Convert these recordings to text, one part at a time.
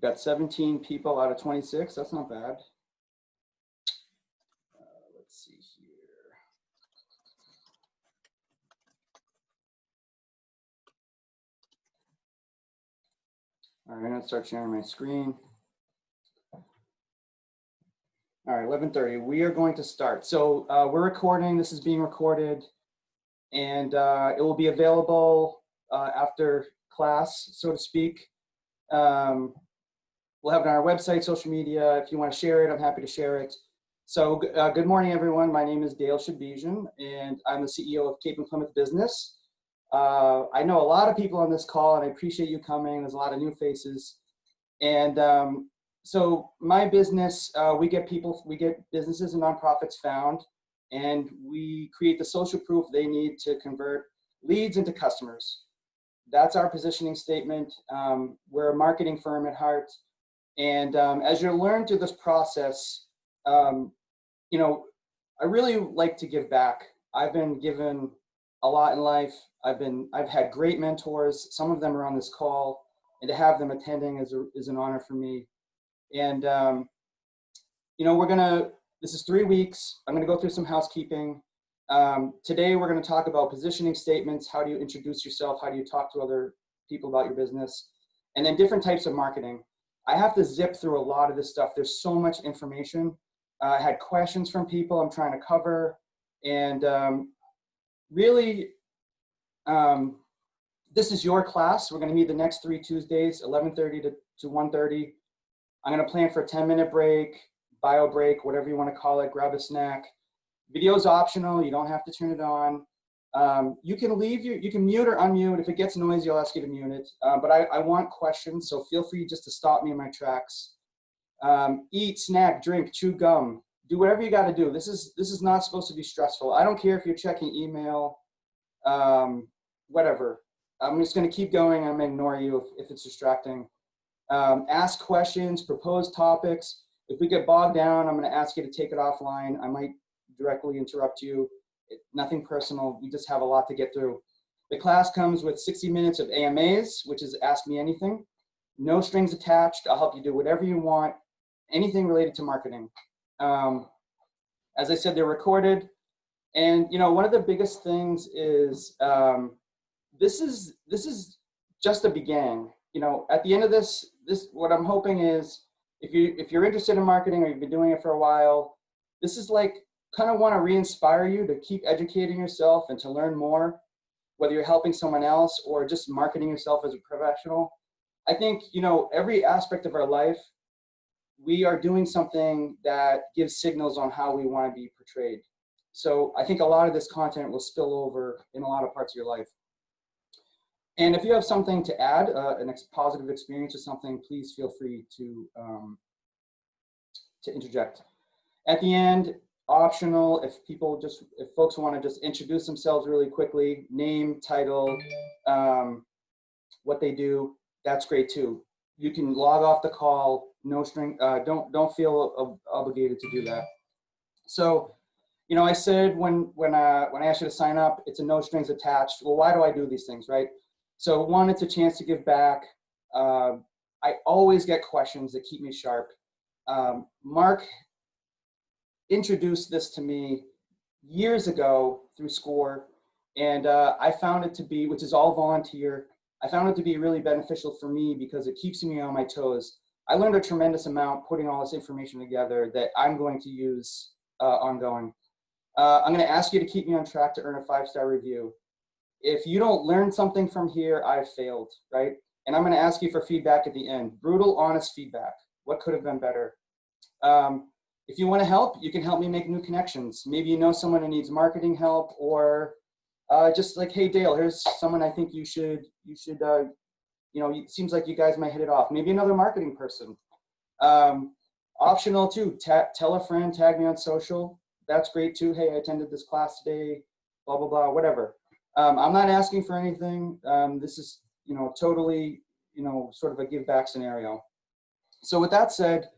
Got 17 people out of 26. That's not bad. Let's see here. All right, I'm gonna start sharing my screen. All right, 11:30. We are going to start. So we're recording. This is being recorded, and it will be available after class, so to speak. We'll have it on our website, social media. If you want to share it, I'm happy to share it. So good morning, everyone. My name is Dale Shabijan, and I'm the CEO of Cape and Plymouth Business. I know a lot of people on this call, and I appreciate you coming. There's a lot of new faces. And so my business, we get businesses and nonprofits found, and we create the social proof they need to convert leads into customers. That's our positioning statement. We're a marketing firm at heart. And as you learn through this process, you know, I really like to give back. I've been given a lot in life. I've had great mentors. Some of them are on this call, and to have them attending is an honor for me. And you know, this is 3 weeks. I'm gonna go through some housekeeping. Today we're gonna talk about positioning statements. How do you introduce yourself? How do you talk to other people about your business? And then different types of marketing. I have to zip through a lot of this stuff. There's so much information. I had questions from people I'm trying to cover. And really, this is your class. We're gonna meet the next 3 Tuesdays, 11:30 to 1:30. I'm gonna plan for a 10-minute break, bio break, whatever you wanna call it, grab a snack. Video's optional, you don't have to turn it on. You can mute or unmute. If it gets noisy, I'll ask you to mute it. But I want questions, so feel free just to stop me in my tracks. Eat, snack, drink, chew gum. Do whatever you gotta do. This is not supposed to be stressful. I don't care if you're checking email, whatever. I'm just gonna keep going. I'm gonna ignore you if it's distracting. Ask questions, propose topics. If we get bogged down, I'm gonna ask you to take it offline. I might directly interrupt you. Nothing personal, we just have a lot to get through. The class comes with 60 minutes of AMAs, which is Ask Me Anything. No strings attached, I'll help you do whatever you want, anything related to marketing. As I said, they're recorded. And you know, one of the biggest things is, this is just a beginning. You know, at the end of this, what I'm hoping is, if you're interested in marketing or you've been doing it for a while, this is like, kind of want to re-inspire you to keep educating yourself and to learn more, whether you're helping someone else or just marketing yourself as a professional. I think, you know, every aspect of our life, we are doing something that gives signals on how we want to be portrayed. So I think a lot of this content will spill over in a lot of parts of your life. And if you have something to add, positive experience or something, please feel free to interject. At the end, optional, if folks want to just introduce themselves really quickly, name, title, what they do, that's great too. You can log off the call, no string, don't feel obligated to do that. So, you know, I said when I asked you to sign up, it's a no strings attached. Well, why do I do these things, right? So one, it's a chance to give back. I always get questions that keep me sharp. Mark introduced this to me years ago through SCORE, and I found it to be, which is all volunteer, I found it to be really beneficial for me because it keeps me on my toes. I learned a tremendous amount putting all this information together that I'm going to use ongoing. I'm going to ask you to keep me on track to earn a 5-star review. If you don't learn something from here, I've failed, right? And I'm going to ask you for feedback at the end. Brutal, honest feedback. What could have been better? If you want to help, you can help me make new connections. Maybe you know someone who needs marketing help, or just like, hey Dale, here's someone I think you should, you know, it seems like you guys might hit it off. Maybe another marketing person. Optional too, tell a friend, tag me on social. That's great too. Hey, I attended this class today, blah, blah, blah, whatever. I'm not asking for anything. This is, you know, totally, you know, sort of a give back scenario. So with that said,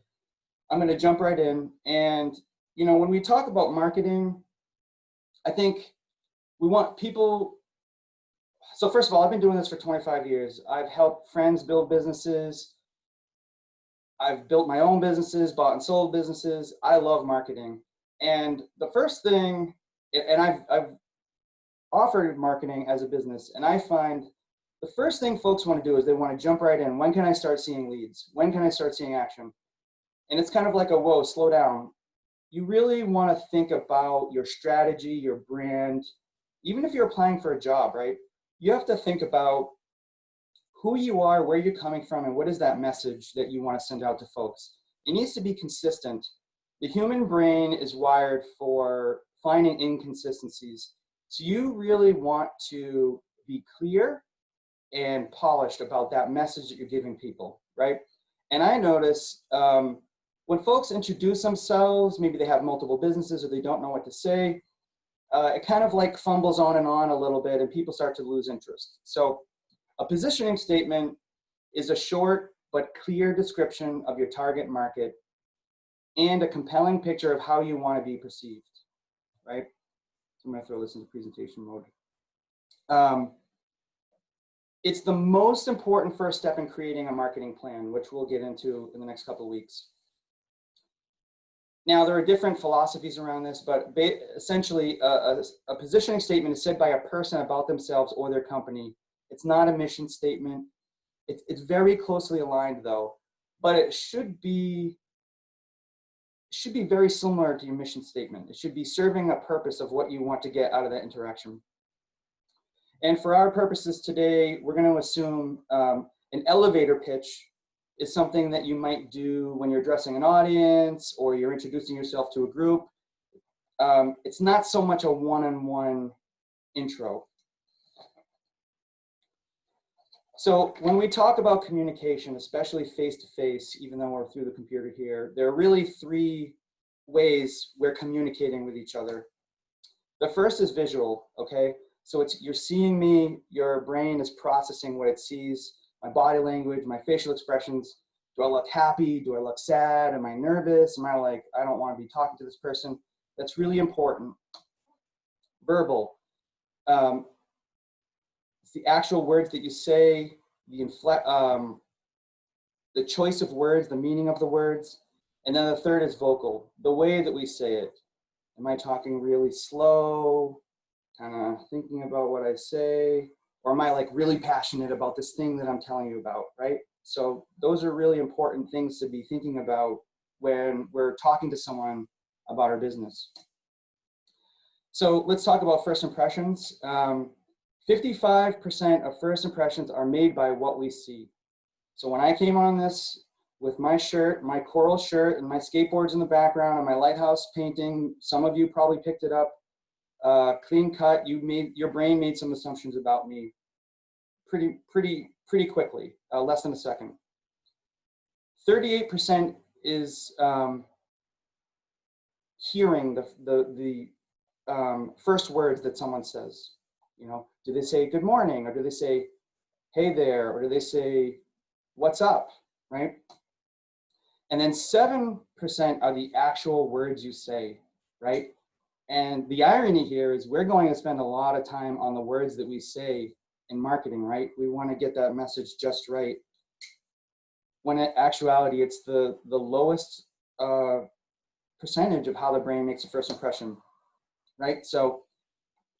I'm going to jump right in. And, you know, when we talk about marketing, I think we want people. So first of all, I've been doing this for 25 years. I've helped friends build businesses. I've built my own businesses, bought and sold businesses. I love marketing. And the first thing, and I've offered marketing as a business, and I find the first thing folks want to do is they want to jump right in. When can I start seeing leads? When can I start seeing action? And it's kind of like a, whoa, slow down. You really want to think about your strategy, your brand. Even if you're applying for a job, right? You have to think about who you are, where you're coming from, and what is that message that you want to send out to folks. It needs to be consistent. The human brain is wired for finding inconsistencies. So you really want to be clear and polished about that message that you're giving people, right? And I notice when folks introduce themselves, maybe they have multiple businesses or they don't know what to say, it kind of like fumbles on and on a little bit and people start to lose interest. So a positioning statement is a short but clear description of your target market and a compelling picture of how you want to be perceived, right? So I'm going to throw this into presentation mode. It's the most important first step in creating a marketing plan, which we'll get into in the next couple of weeks. Now, there are different philosophies around this, but essentially a positioning statement is said by a person about themselves or their company. It's not a mission statement. It's very closely aligned though, but it should be very similar to your mission statement. It should be serving a purpose of what you want to get out of that interaction. And for our purposes today, we're going to assume an elevator pitch is something that you might do when you're addressing an audience or you're introducing yourself to a group. It's not so much a one-on-one intro. So when we talk about communication, especially face-to-face, even though we're through the computer here, there are really three ways we're communicating with each other. The first is visual, okay? So you're seeing me, your brain is processing what it sees, my body language, my facial expressions. Do I look happy? Do I look sad? Am I nervous? Am I like, I don't want to be talking to this person? That's really important. Verbal. It's the actual words that you say, the choice of words, the meaning of the words. And then the third is vocal, the way that we say it. Am I talking really slow, kind of thinking about what I say? Or am I like really passionate about this thing that I'm telling you about, right? So those are really important things to be thinking about when we're talking to someone about our business. So let's talk about first impressions. 55% of first impressions are made by what we see. So when I came on this with my shirt, my coral shirt, and my skateboards in the background, and my lighthouse painting, some of you probably picked it up, clean cut, your brain made some assumptions about me pretty quickly, less than a second. 38% is hearing the first words that someone says. You know, do they say good morning, or do they say hey there, or do they say what's up, right? And then 7% are the actual words you say, right? And the irony here is we're going to spend a lot of time on the words that we say in marketing, right? We want to get that message just right. When in actuality, it's the lowest percentage of how the brain makes a first impression, right? So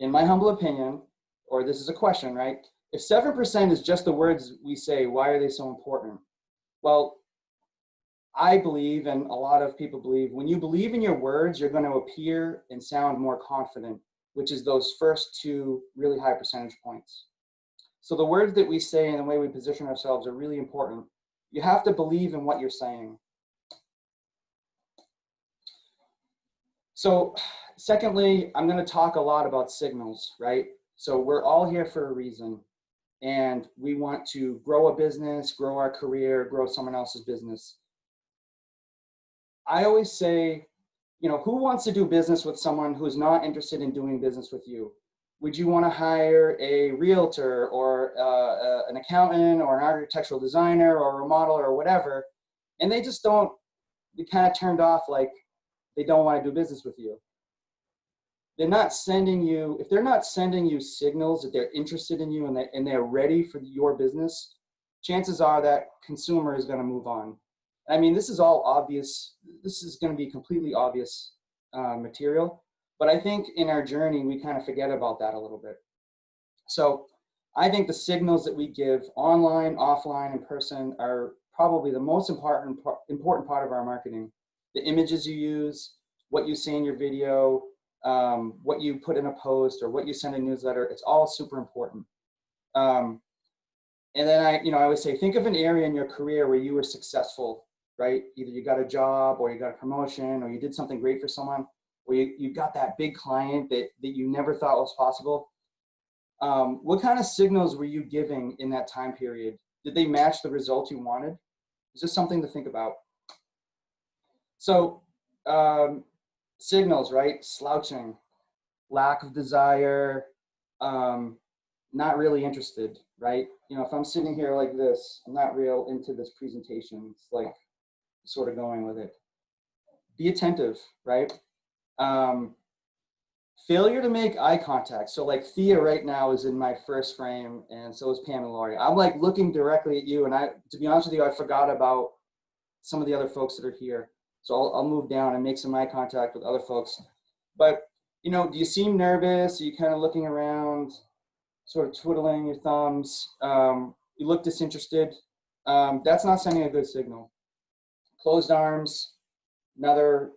in my humble opinion, or this is a question, right? If 7% is just the words we say, why are they so important? Well, I believe, and a lot of people believe, when you believe in your words, you're going to appear and sound more confident, which is those first two really high percentage points. So the words that we say and the way we position ourselves are really important. You have to believe in what you're saying. So secondly, I'm going to talk a lot about signals, right? So we're all here for a reason, and we want to grow a business, grow our career, grow someone else's business. I always say, you know, who wants to do business with someone who's not interested in doing business with you? Would you want to hire a realtor or an accountant or an architectural designer or a remodeler or whatever, and they just don't, they kind of turned off, like they don't want to do business with you? They're not sending you, if they're not sending you signals that they're interested in you and they're ready for your business, chances are that consumer is going to move on. I mean, this is all obvious. This is going to be completely obvious material, but I think in our journey, we kind of forget about that a little bit. So I think the signals that we give online, offline, in person are probably the most important part of our marketing. The images you use, what you say in your video, what you put in a post or what you send in a newsletter, it's all super important. And then I always say, think of an area in your career where you were successful, right? Either you got a job or you got a promotion or you did something great for someone, or you got that big client that you never thought was possible. What kind of signals were you giving in that time period? Did they match the results you wanted? It's just something to think about. So signals, right? Slouching, lack of desire, not really interested, right? If I'm sitting here like this, I'm not real into this presentation. It's like sort of going with it. Be attentive, right? Failure to make eye contact. So like Thea right now is in my first frame, and so is Pam and Laurie. I'm like looking directly at you, and to be honest with you, I forgot about some of the other folks that are here. So I'll move down and make some eye contact with other folks. But do you seem nervous? Are you kind of looking around, sort of twiddling your thumbs? You look disinterested. That's not sending a good signal. Closed arms, another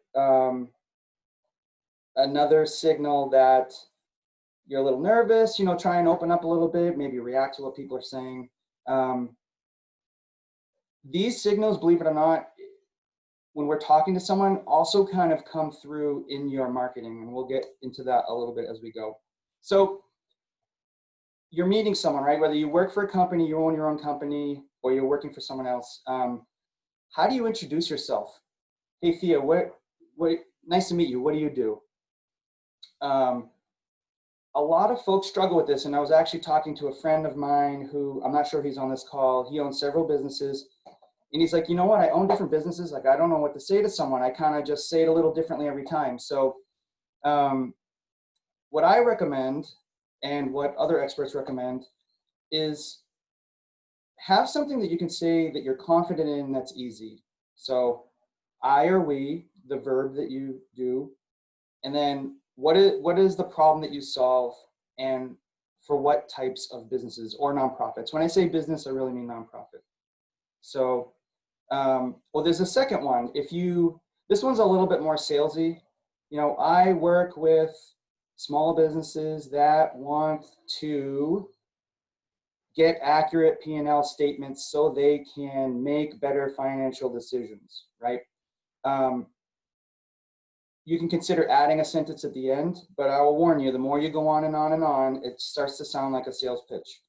signal that you're a little nervous. Try and open up a little bit, maybe react to what people are saying. These signals, believe it or not, when we're talking to someone, also kind of come through in your marketing, and we'll get into that a little bit as we go. So you're meeting someone, right? Whether you work for a company, you own your own company, or you're working for someone else. How do you introduce yourself? Hey, Thea, nice to meet you. What do you do? A lot of folks struggle with this, and I was actually talking to a friend of mine who, I'm not sure if he's on this call. He owns several businesses, and he's like, you know what? I own different businesses. Like, I don't know what to say to someone. I kind of just say it a little differently every time. So what I recommend, and what other experts recommend, is have something that you can say that you're confident in that's easy. So I or we, the verb that you do, and then what is the problem that you solve, and for what types of businesses or nonprofits? When I say business, I really mean nonprofit. So, well, there's a second one. This one's a little bit more salesy. I work with small businesses that want to get accurate P&L statements so they can make better financial decisions, right? You can consider adding a sentence at the end, but I will warn you, the more you go on and on and on, it starts to sound like a sales pitch.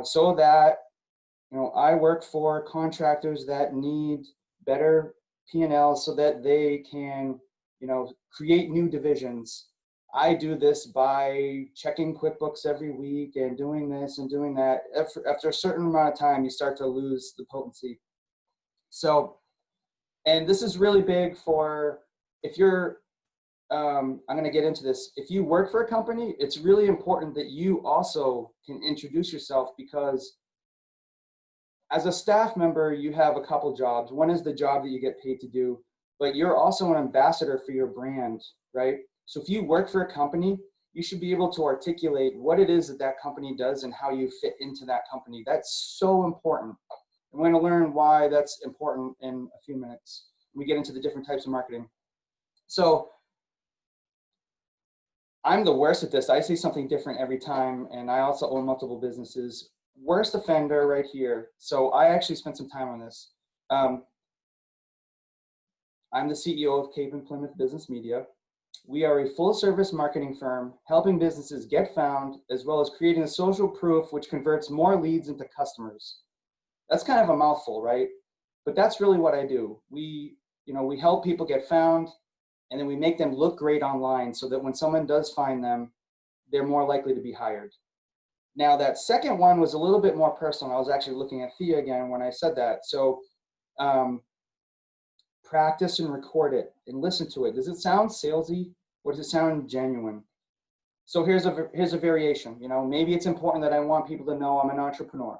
So that, I work for contractors that need better P&L so that they can, create new divisions. I do this by checking QuickBooks every week and doing this and doing that. After a certain amount of time, you start to lose the potency. So, and this is really big for, if you're, I'm going to get into this. If you work for a company, it's really important that you also can introduce yourself, because as a staff member, you have a couple jobs. One is the job that you get paid to do, but you're also an ambassador for your brand, right? So if you work for a company, you should be able to articulate what it is that company does and how you fit into that company. That's so important. And we're going to learn why that's important in a few minutes. We get into the different types of marketing. So I'm the worst at this. I say something different every time, and I also own multiple businesses. Worst offender right here. So I actually spent some time on this. I'm the CEO of Cape and Plymouth Business Media. We are a full-service marketing firm helping businesses get found, as well as creating a social proof which converts more leads into customers. That's kind of a mouthful, right? But that's really what I do. We help people get found, and then we make them look great online so that when someone does find them, they're more likely to be hired. Now, that second one was a little bit more personal. I was actually looking at Thea again when I said that. So practice and record it and listen to it. Does it sound salesy, or does it sound genuine? So here's a variation. Maybe it's important that I want people to know I'm an entrepreneur.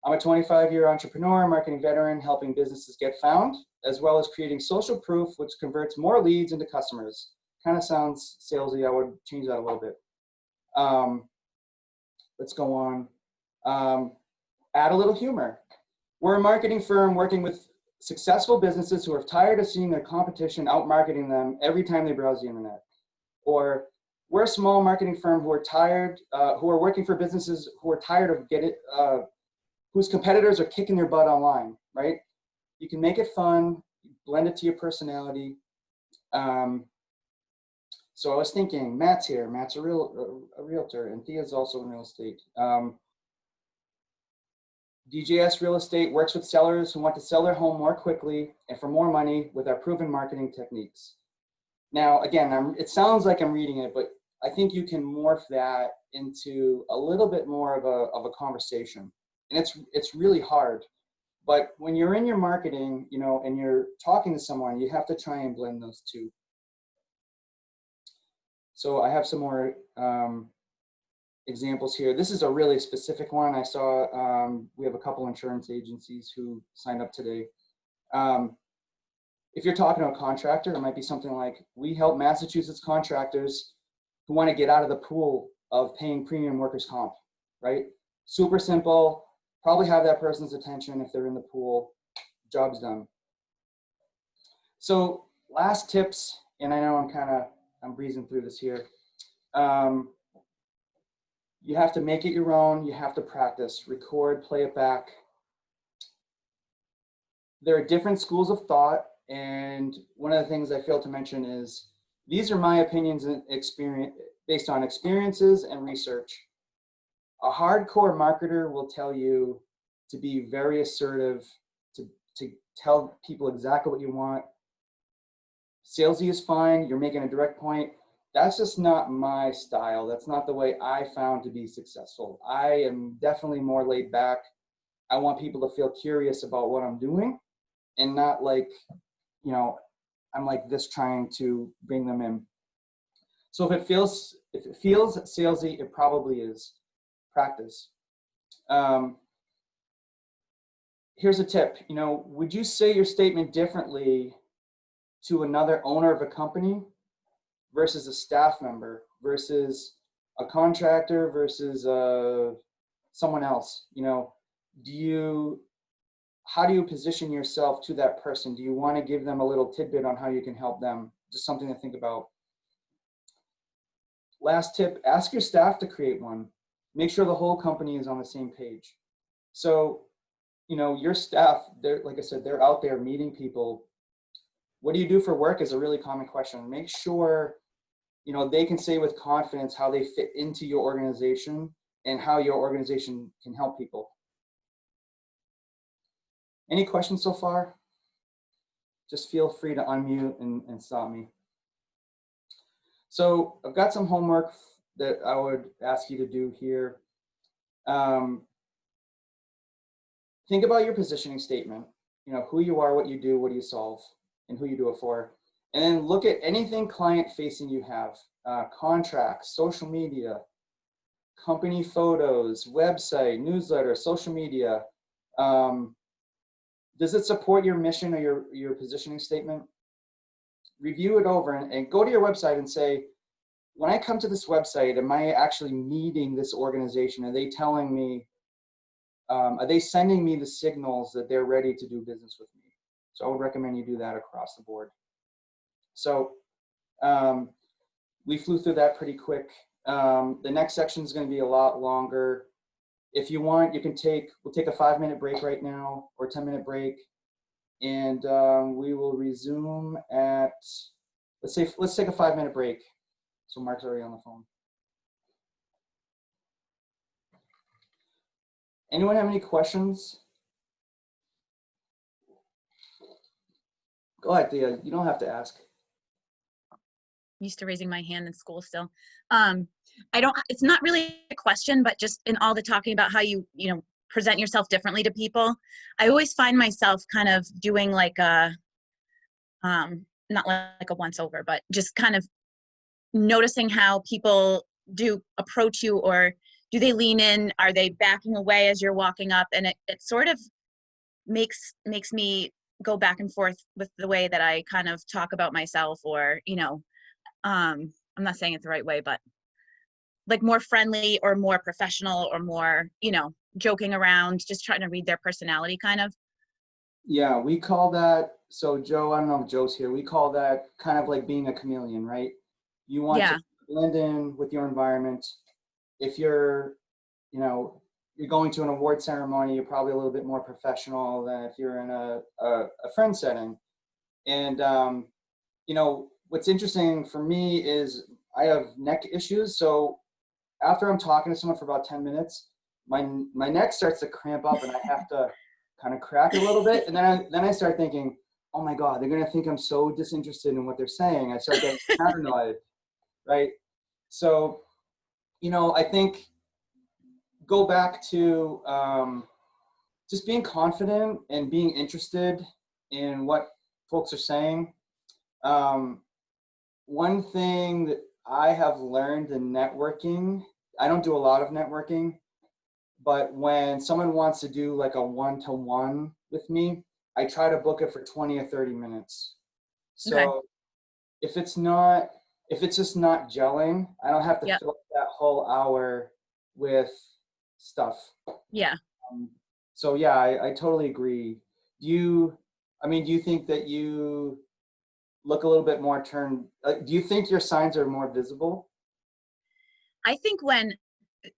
I'm a 25-year entrepreneur, marketing veteran, helping businesses get found, as well as creating social proof, which converts more leads into customers. Kind of sounds salesy. I would change that a little bit. Let's go on. Add a little humor. We're a marketing firm working with successful businesses who are tired of seeing their competition out-marketing them every time they browse the internet. Or we're a small marketing firm who are working for businesses who are tired of whose competitors are kicking their butt online, right? You can make it fun, blend it to your personality. So I was thinking, Matt's here. Matt's a realtor, and Thea's also in real estate. DJS Real Estate works with sellers who want to sell their home more quickly and for more money with our proven marketing techniques. Now, again, it sounds like I'm reading it, but I think you can morph that into a little bit more of a conversation. And it's really hard. But when you're in your marketing, you know, and you're talking to someone, you have to try and blend those two. So I have some more examples here. This is a really specific one. I saw we have a couple insurance agencies who signed up today. If you're talking to a contractor, it might be something like, we help Massachusetts contractors who want to get out of the pool of paying premium workers' comp, right? Super simple, probably have that person's attention if they're in the pool, job's done. So last tips, and I know I'm breezing through this here. You have to make it your own, you have to practice, record, play it back. There are different schools of thought, and one of the things I failed to mention is these are my opinions and experience based on experiences and research. A hardcore marketer will tell you to be very assertive, to tell people exactly what you want. Salesy is fine, you're making a direct point. That's just not my style. That's not the way I found to be successful. I am definitely more laid back. I want people to feel curious about what I'm doing and not like, you know, I'm like this trying to bring them in. So if it feels salesy, it probably is. Practice. Here's a tip. You know, would you say your statement differently to another owner of a company versus a staff member versus a contractor versus someone else? You know, how do you position yourself to that person? Do you want to give them a little tidbit on how you can help them? Just something to think about. Last tip, ask your staff to create one. Make sure the whole company is on the same page. So, you know, your staff, like I said, they're out there meeting people. What do you do for work is a really common question. Make sure, you know, they can say with confidence how they fit into your organization and how your organization can help people. Any questions so far? Just feel free to unmute and stop me. So I've got some homework that I would ask you to do here. Think about your positioning statement, you know, who you are, what you do you solve, and who you do it for. And then look at anything client facing you have, contracts, social media, company photos, website, newsletter, social media. Does it support your mission or your positioning statement? Review it over and go to your website and say, when I come to this website, am I actually meeting this organization? Are they telling me, are they sending me the signals that they're ready to do business with me? So I would recommend you do that across the board. So we flew through that pretty quick. The next section is going to be a lot longer. If you want, we'll take a 5-minute break right now, or 10-minute break. And we will resume at, let's take a 5-minute break. So Mark's already on the phone. Anyone have any questions? Go ahead, Thea. You don't have to ask. Used to raising my hand in school still. It's not really a question, but just in all the talking about how you present yourself differently to people, I always find myself kind of doing like a, not like a once over, but just kind of noticing how people do approach you or do they lean in? Are they backing away as you're walking up? And it sort of makes me go back and forth with the way that I kind of talk about myself, or, I'm not saying it the right way, but like more friendly or more professional or more, joking around, just trying to read their personality kind of. Yeah, we call that, so Joe, I don't know if Joe's here, we call that kind of like being a chameleon, right? You want to Yeah. blend in with your environment. If you're, you know, you're going to an award ceremony, you're probably a little bit more professional than if you're in a friend setting. And, what's interesting for me is I have neck issues. So after I'm talking to someone for about 10 minutes, my neck starts to cramp up and I have to kind of crack it a little bit. And then I start thinking, oh my God, they're going to think I'm so disinterested in what they're saying. I start getting paranoid, right? So, I think go back to just being confident and being interested in what folks are saying. Um, One thing that I have learned in networking, I don't do a lot of networking, but when someone wants to do like a one-to-one with me, I try to book it for 20 or 30 minutes. Okay. So if it's just not gelling, I don't have to Yep. fill up that whole hour with stuff. Yeah. Um, so yeah, I totally agree. Do you think that you look a little bit more turned, do you think your signs are more visible? I think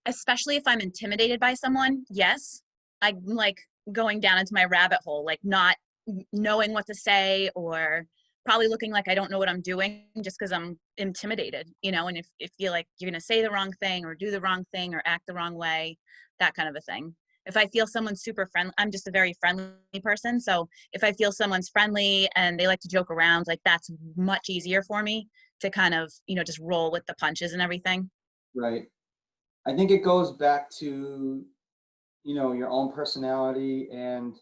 especially if I'm intimidated by someone, yes, I'm like going down into my rabbit hole, like not knowing what to say, or probably looking like I don't know what I'm doing just because I'm intimidated, and if you like you're going to say the wrong thing or do the wrong thing or act the wrong way, that kind of a thing. If I feel someone's super friendly, I'm just a very friendly person. So if I feel someone's friendly and they like to joke around, like that's much easier for me to kind of, just roll with the punches and everything. Right. I think it goes back to, your own personality, and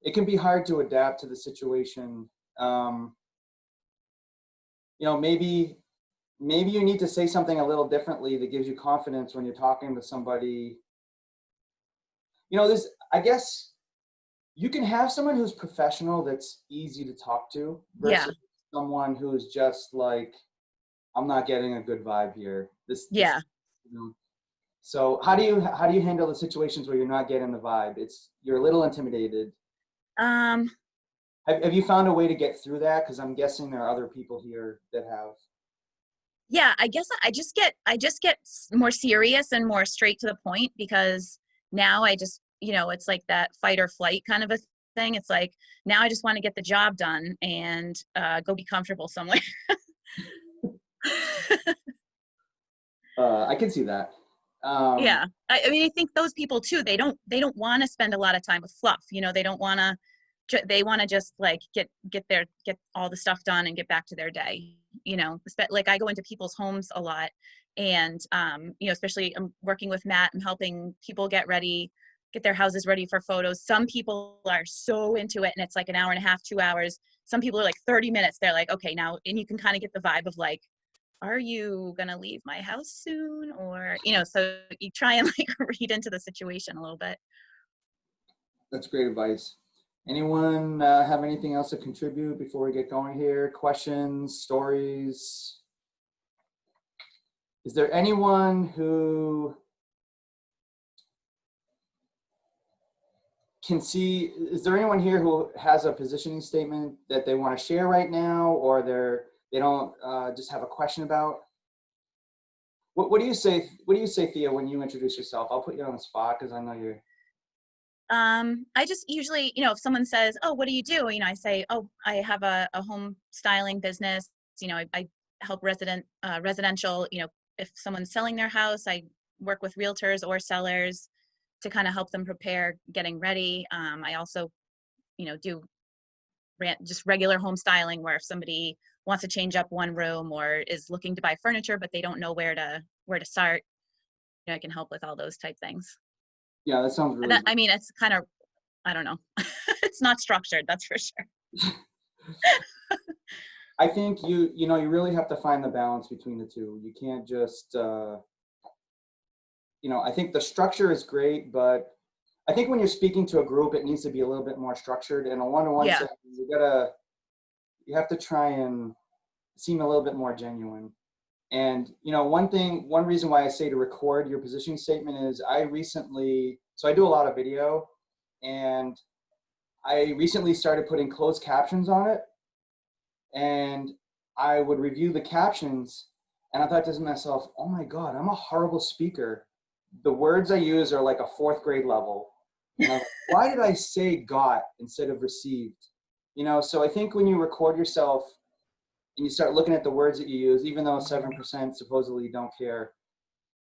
it can be hard to adapt to the situation. Um, maybe you need to say something a little differently that gives you confidence when you're talking to somebody. This, I guess you can have someone who's professional that's easy to talk to Yeah. versus someone who's just like, I'm not getting a good vibe here. This, Yeah. you know. So how do you handle the situations where you're not getting the vibe? You're a little intimidated. Um, Have you found a way to get through that? Because I'm guessing there are other people here that have. yeah, I guess I just get more serious and more straight to the point, because now I just, it's like that fight or flight kind of a thing. It's like now I just want to get the job done and go be comfortable somewhere. I can see that. Um, Yeah. I mean, I think those people too, they don't want to spend a lot of time with fluff. They don't want to, they want to just like get all the stuff done and get back to their day. Like I go into people's homes a lot, and especially I'm working with Matt and helping people get their houses ready for photos. Some people are so into it and it's like an hour and a half, 2 hours. Some people are like 30 minutes. They're like, okay, now, and you can kind of get the vibe of like, are you gonna leave my house soon? Or, so you try and like read into the situation a little bit. that's great advice. Anyone have anything else to contribute before we get going here? Questions, stories? Is there anyone who is there anyone here who has a positioning statement that they want to share right now, or they don't just have a question about? What do you say? What do you say, Thea, when you introduce yourself? I'll put you on the spot because I know you're. I just usually, if someone says, oh, what do you do? I say, oh, I have a home styling business. I help residential, if someone's selling their house, I work with realtors or sellers to kind of help them prepare getting ready. I also, do just regular home styling, where if somebody wants to change up one room or is looking to buy furniture, but they don't know where to start, I can help with all those type things. Yeah, that sounds really That, good. I mean, it's kind of, I don't know. It's not structured, that's for sure. I think you really have to find the balance between the two. You can't just I think the structure is great, but I think when you're speaking to a group, it needs to be a little bit more structured. In a one-to-one Yeah. setting, you have to try and seem a little bit more genuine. And one reason why I say to record your positioning statement is so I do a lot of video, and I recently started putting closed captions on it, and I would review the captions, and I thought to myself, oh my God, I'm a horrible speaker. The words I use are like a fourth grade level. And I was like, why did I say got instead of received? So I think when you record yourself and you start looking at the words that you use, even though 7% supposedly don't care,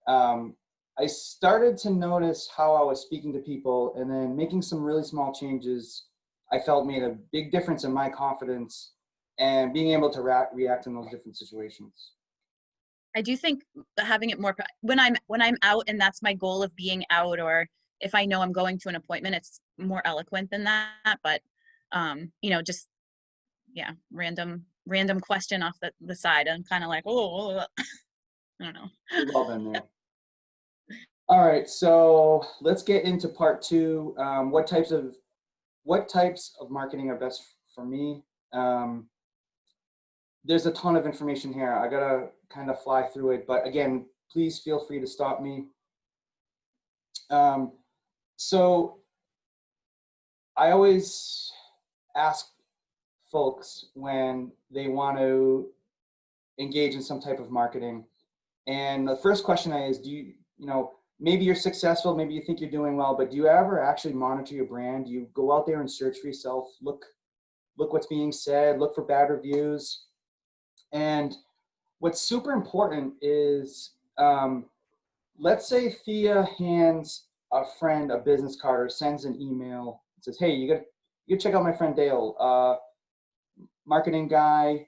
I started to notice how I was speaking to people, and then making some really small changes I felt made a big difference in my confidence and being able to react in those different situations. I do think having it more when I'm out and that's my goal of being out, or if I know I'm going to an appointment, it's more eloquent than that. But just random question off the side. I'm kind of like, oh, I don't know. We've all been there. All right, so let's get into part two. What types of marketing are best for me? There's a ton of information here. I gotta kind of fly through it, but again, please feel free to stop me. So I always ask folks when they want to engage in some type of marketing, and the first question is, maybe you're successful, maybe you think you're doing well, but do you ever actually monitor your brand? Do you go out there and search for yourself, look what's being said, look for bad reviews? And what's super important is, let's say Thea hands a friend a business card or sends an email and says, hey, you gotta check out my friend Dale, marketing guy.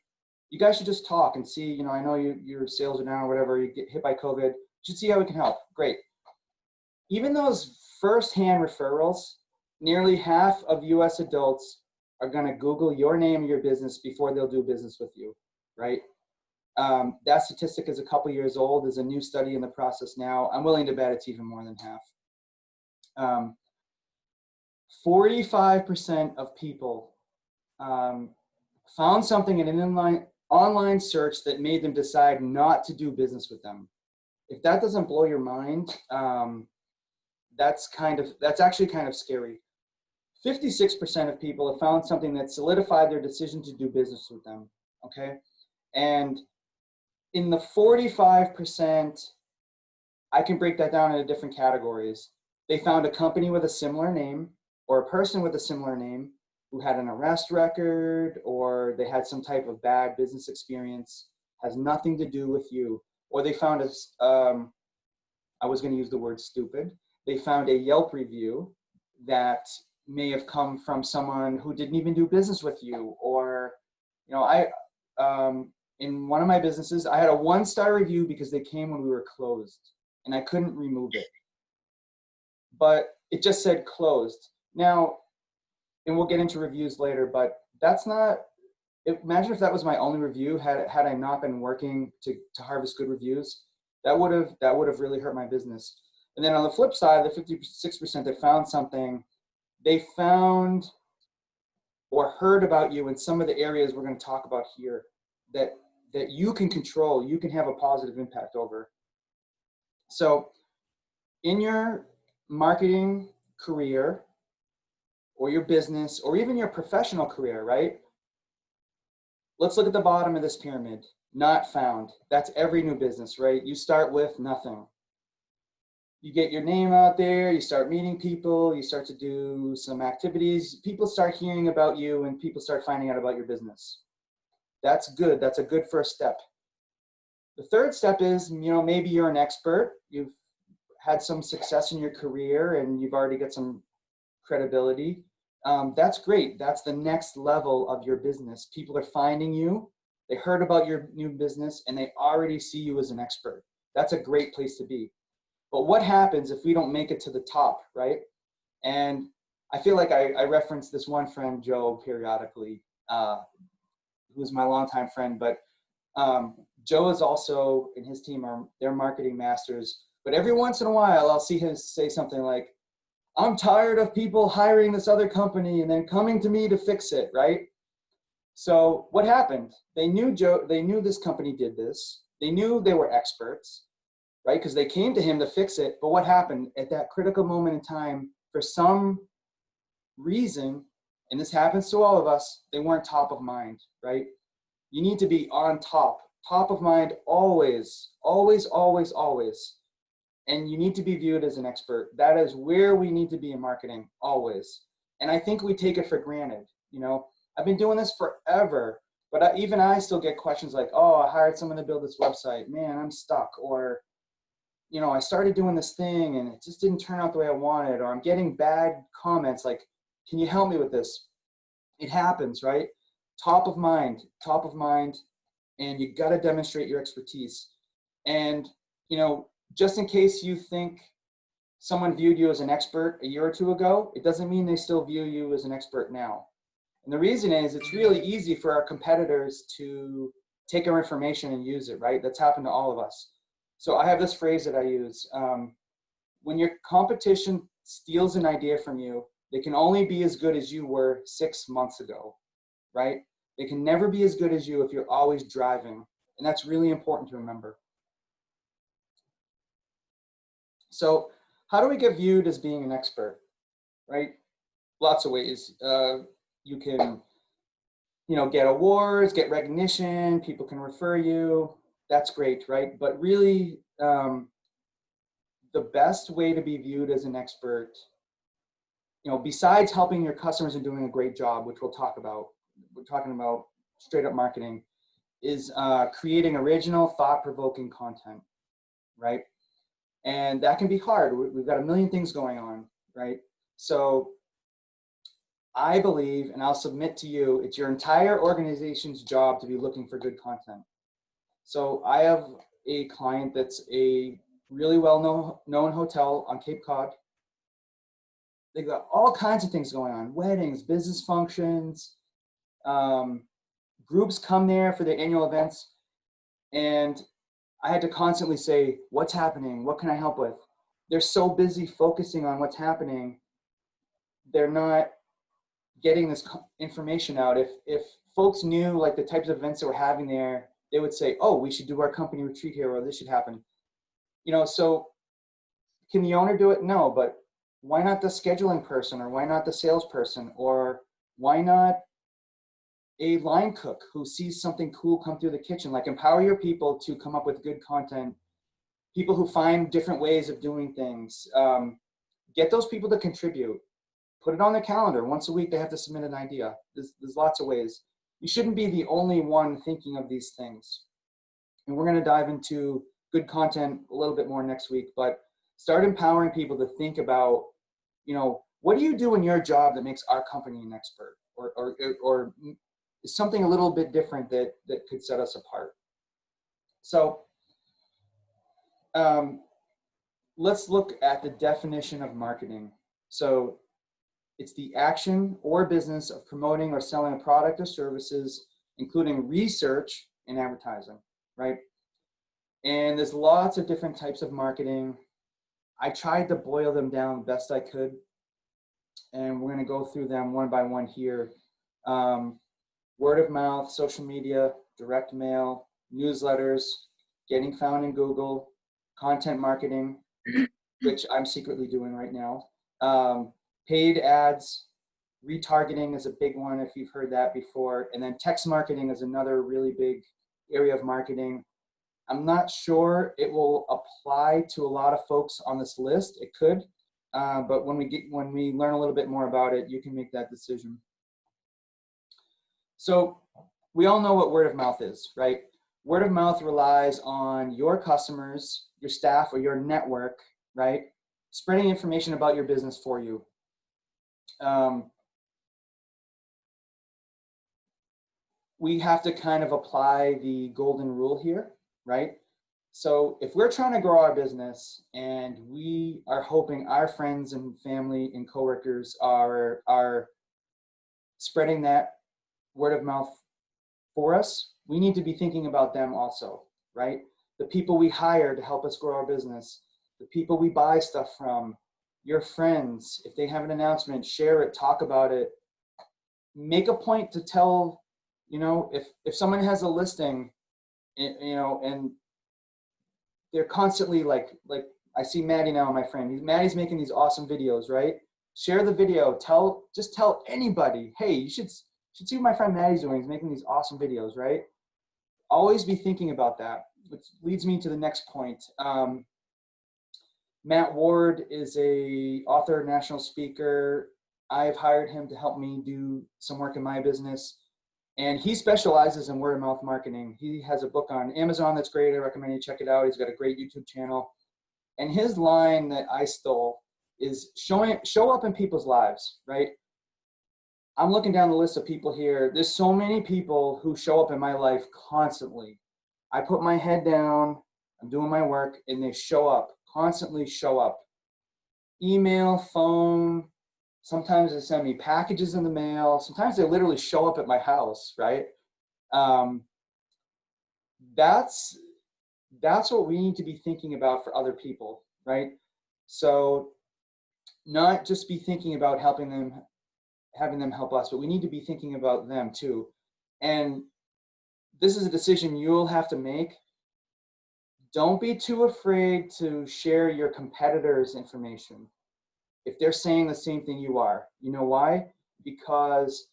You guys should just talk and see, I know your sales are down or whatever, you get hit by COVID, you should see how we can help. Great. Even those first-hand referrals, nearly half of US adults are gonna Google your name or your business before they'll do business with you, right? That statistic is a couple years old. There's a new study in the process now. I'm willing to bet it's even more than half. 45% of people found something in an online search that made them decide not to do business with them. If that doesn't blow your mind, that's actually kind of scary. 56% of people have found something that solidified their decision to do business with them, okay? And in the 45%, I can break that down into different categories. They found a company with a similar name, or a person with a similar name who had an arrest record, or they had some type of bad business experience, has nothing to do with you. Or they found I was going to use the word stupid. They found a Yelp review that may have come from someone who didn't even do business with you. Or, in one of my businesses, I had a 1-star review because they came when we were closed, and I couldn't remove it. But it just said closed. Now, and we'll get into reviews later, but that's not, imagine if that was my only review, had I not been working to harvest good reviews, that would have really hurt my business. And then on the flip side, the 56% that found something, they found or heard about you in some of the areas we're going to talk about here that you can control, you can have a positive impact over. So in your marketing career or your business or even your professional career, right? Let's look at the bottom of this pyramid. Not found. That's every new business, right? You start with nothing. You get your name out there, you start meeting people, you start to do some activities, people start hearing about you, and people start finding out about your business. That's good. That's a good first step. The third step is, maybe you're an expert. You've had some success in your career and you've already got some credibility. That's great. That's the next level of your business. People are finding you. They heard about your new business and they already see you as an expert. That's a great place to be. But what happens if we don't make it to the top, right? And I feel like I reference this one friend, Joe, periodically, who's my longtime friend, but Joe is also, and his team they're marketing masters. But every once in a while, I'll see him say something like, I'm tired of people hiring this other company and then coming to me to fix it, right? So what happened? They knew this company did this. They knew they were experts, right? Because they came to him to fix it. But what happened at that critical moment in time, for some reason, and this happens to all of us, they weren't top of mind, right? You need to be on top of mind always, always, always, always. And you need to be viewed as an expert. That is where we need to be in marketing, always. And I think we take it for granted. You know, I've been doing this forever, but even I still get questions like, oh, I hired someone to build this website. Man, I'm stuck. Or, you know, I started doing this thing and it just didn't turn out the way I wanted. Or I'm getting bad comments like, can you help me with this? It happens, right? Top of mind, and you got to demonstrate your expertise. And, you know, just in case you think someone viewed you as an expert a year or two ago, it doesn't mean they still view you as an expert now. And the reason is it's really easy for our competitors to take our information and use it, right? That's happened to all of us. So I have this phrase that I use. When your competition steals an idea from you, they can only be as good as you were 6 months ago, right? They can never be as good as you if you're always driving. And that's really important to remember. So how do we get viewed as being an expert, right? Lots of ways. You can, you know, get awards, get recognition, people can refer you. That's great, right? But really, the best way to be viewed as an expert, you know, besides helping your customers and doing a great job, which we'll talk about, we're talking about straight up marketing, is creating original, thought-provoking content, right? And that can be hard. We've got a million things going on, right? So I believe, and I'll submit to you, it's your entire organization's job to be looking for good content. So I have a client that's a really well-known hotel on Cape Cod. They've got all kinds of things going on, weddings, business functions, groups come there for their annual events. And I had to constantly say, what's happening? What can I help with? They're so busy focusing on what's happening. They're not getting this information out. If folks knew like the types of events that we're having there, they would say, oh, we should do our company retreat here, or this should happen. You know, so can the owner do it? No, but why not the scheduling person, or why not the salesperson, or why not a line cook who sees something cool come through the kitchen? Like, empower your people to come up with good content, people who find different ways of doing things. Get those people to contribute. Put it on their calendar. Once a week, they have to submit an idea. There's lots of ways. You shouldn't be the only one thinking of these things. And we're going to dive into good content a little bit more next week, but start empowering people to think about, you know, what do you do in your job that makes our company an expert, or something a little bit different that could set us apart. So let's look at the definition of marketing. So it's the action or business of promoting or selling a product or services, including research and advertising, right? And there's lots of different types of marketing. I tried to boil them down best I could, and we're going to go through them one by one here. Word of mouth, social media, direct mail, newsletters, getting found in Google, content marketing, which I'm secretly doing right now. Paid ads, retargeting is a big one if you've heard that before. And then text marketing is another really big area of marketing. I'm not sure it will apply to a lot of folks on this list. It could, but when we learn a little bit more about it, you can make that decision. So we all know what word of mouth is, right? Word of mouth relies on your customers, your staff, or your network, right? Spreading information about your business for you. We have to kind of apply the golden rule here, right? So if we're trying to grow our business and we are hoping our friends and family and coworkers are spreading that word of mouth for us, we need to be thinking about them also, right? The people we hire to help us grow our business, the people we buy stuff from, your friends. If they have an announcement, share it, talk about it. Make a point to tell, you know, if someone has a listing, you know, and they're constantly like I see Maddie now, my friend. Maddie's making these awesome videos, right? Share the video. Just tell anybody, hey, you should see what my friend Maddie's doing. He's making these awesome videos, right? Always be thinking about that, which leads me to the next point. Matt Ward is a author, national speaker. I've hired him to help me do some work in my business. And he specializes in word of mouth marketing. He has a book on Amazon that's great. I recommend you check it out. He's got a great YouTube channel. And his line that I stole is show up in people's lives, right? I'm looking down the list of people here. There's so many people who show up in my life constantly. I put my head down, I'm doing my work, and they show up, constantly show up. Email, phone, sometimes they send me packages in the mail. Sometimes they literally show up at my house, right? That's what we need to be thinking about for other people, right? So not just be thinking about helping them, having them help us, but we need to be thinking about them too. And this is a decision you'll have to make. Don't be too afraid to share your competitors' information if they're saying the same thing you are. You know why? Because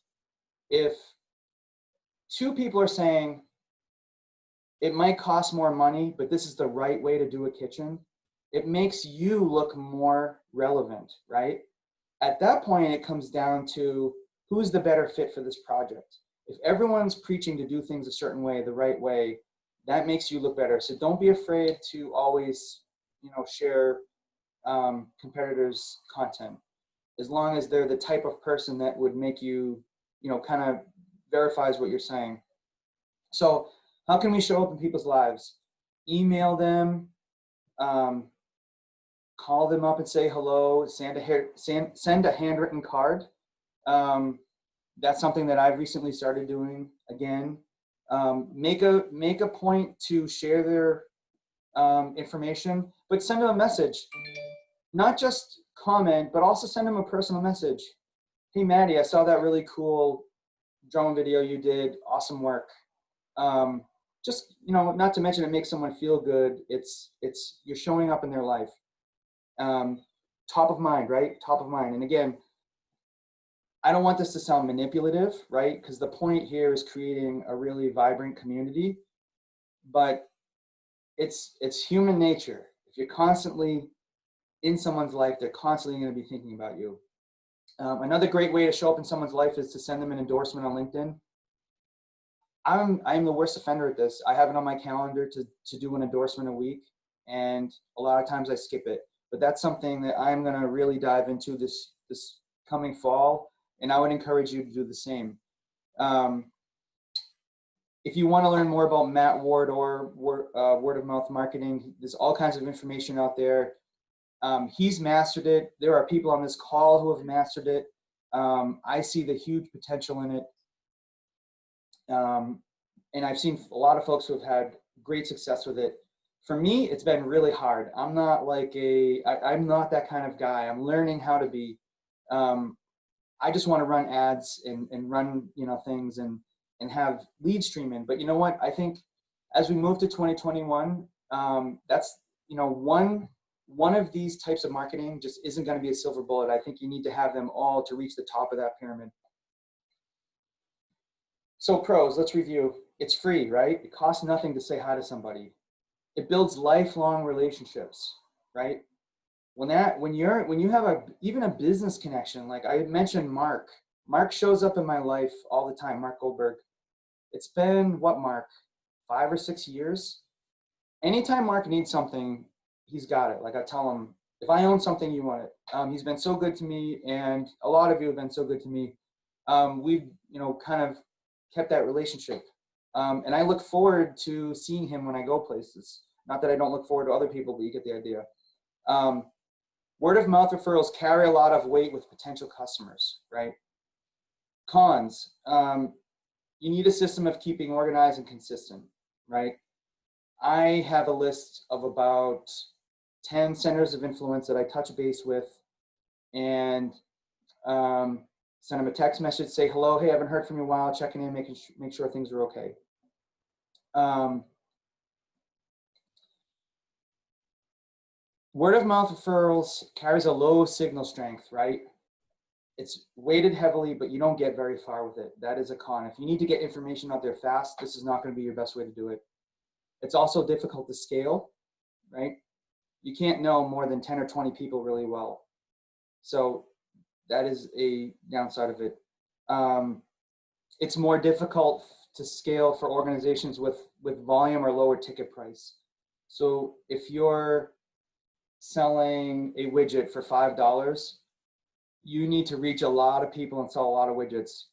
if two people are saying it might cost more money, but this is the right way to do a kitchen, it makes you look more relevant, right? At that point, it comes down to who's the better fit for this project. If everyone's preaching to do things a certain way, the right way, that makes you look better. So don't be afraid to always, you know, share competitors' content, as long as they're the type of person that would make you, you know, kind of verifies what you're saying. So how can we show up in people's lives? Email them, call them up and say hello, send a handwritten card. That's something that I've recently started doing again. Make a point to share their information, but send them a message. Not just comment, but also send them a personal message. Hey, Maddie, I saw that really cool drone video you did. Awesome work. Just, you know, not to mention it makes someone feel good. It's you're showing up in their life. Top of mind, right? Top of mind. And again, I don't want this to sound manipulative, right? Because the point here is creating a really vibrant community, but it's human nature. If you're constantly in someone's life, they're constantly going to be thinking about you. Another great way to show up in someone's life is to send them an endorsement on LinkedIn. I'm the worst offender at this. I have it on my calendar to do an endorsement a week, and a lot of times I skip it. But that's something that I'm going to really dive into this coming fall, and I would encourage you to do the same. If you want to learn more about Matt Ward or word of mouth marketing, there's all kinds of information out there. He's mastered it. There are people on this call who have mastered it. I see the huge potential in it. And I've seen a lot of folks who have had great success with it. For me, it's been really hard. I'm not that kind of guy. I'm learning how to be. I just want to run ads and run, you know, things and have lead stream in. But you know what? I think as we move to 2021, that's, you know, one of these types of marketing just isn't going to be a silver bullet. I think you need to have them all to reach the top of that pyramid. So pros, let's review. It's free, right? It costs nothing to say hi to somebody. It builds lifelong relationships, right? When you have even a business connection, like I mentioned Mark shows up in my life all the time, Mark Goldberg. It's been what, Mark, 5 or 6 years? Anytime Mark needs something, he's got it. Like I tell him, if I own something, you want it. He's been so good to me, and a lot of you have been so good to me. We've, you know, kind of kept that relationship. And I look forward to seeing him when I go places. Not that I don't look forward to other people, but you get the idea. Word of mouth referrals carry a lot of weight with potential customers, right? Cons, you need a system of keeping organized and consistent, right? I have a list of about 10 centers of influence that I touch base with, and send them a text message, say hello, hey, I haven't heard from you in a while, checking in, make sure things are okay. Word of mouth referrals carries a low signal strength, right? It's weighted heavily, but you don't get very far with it. That is a con. If you need to get information out there fast, this is not going to be your best way to do it. It's also difficult to scale, right? You can't know more than 10 or 20 people really well. So that is a downside of it. It's more difficult to scale for organizations with volume or lower ticket price. So if you're selling a widget for $5, you need to reach a lot of people and sell a lot of widgets.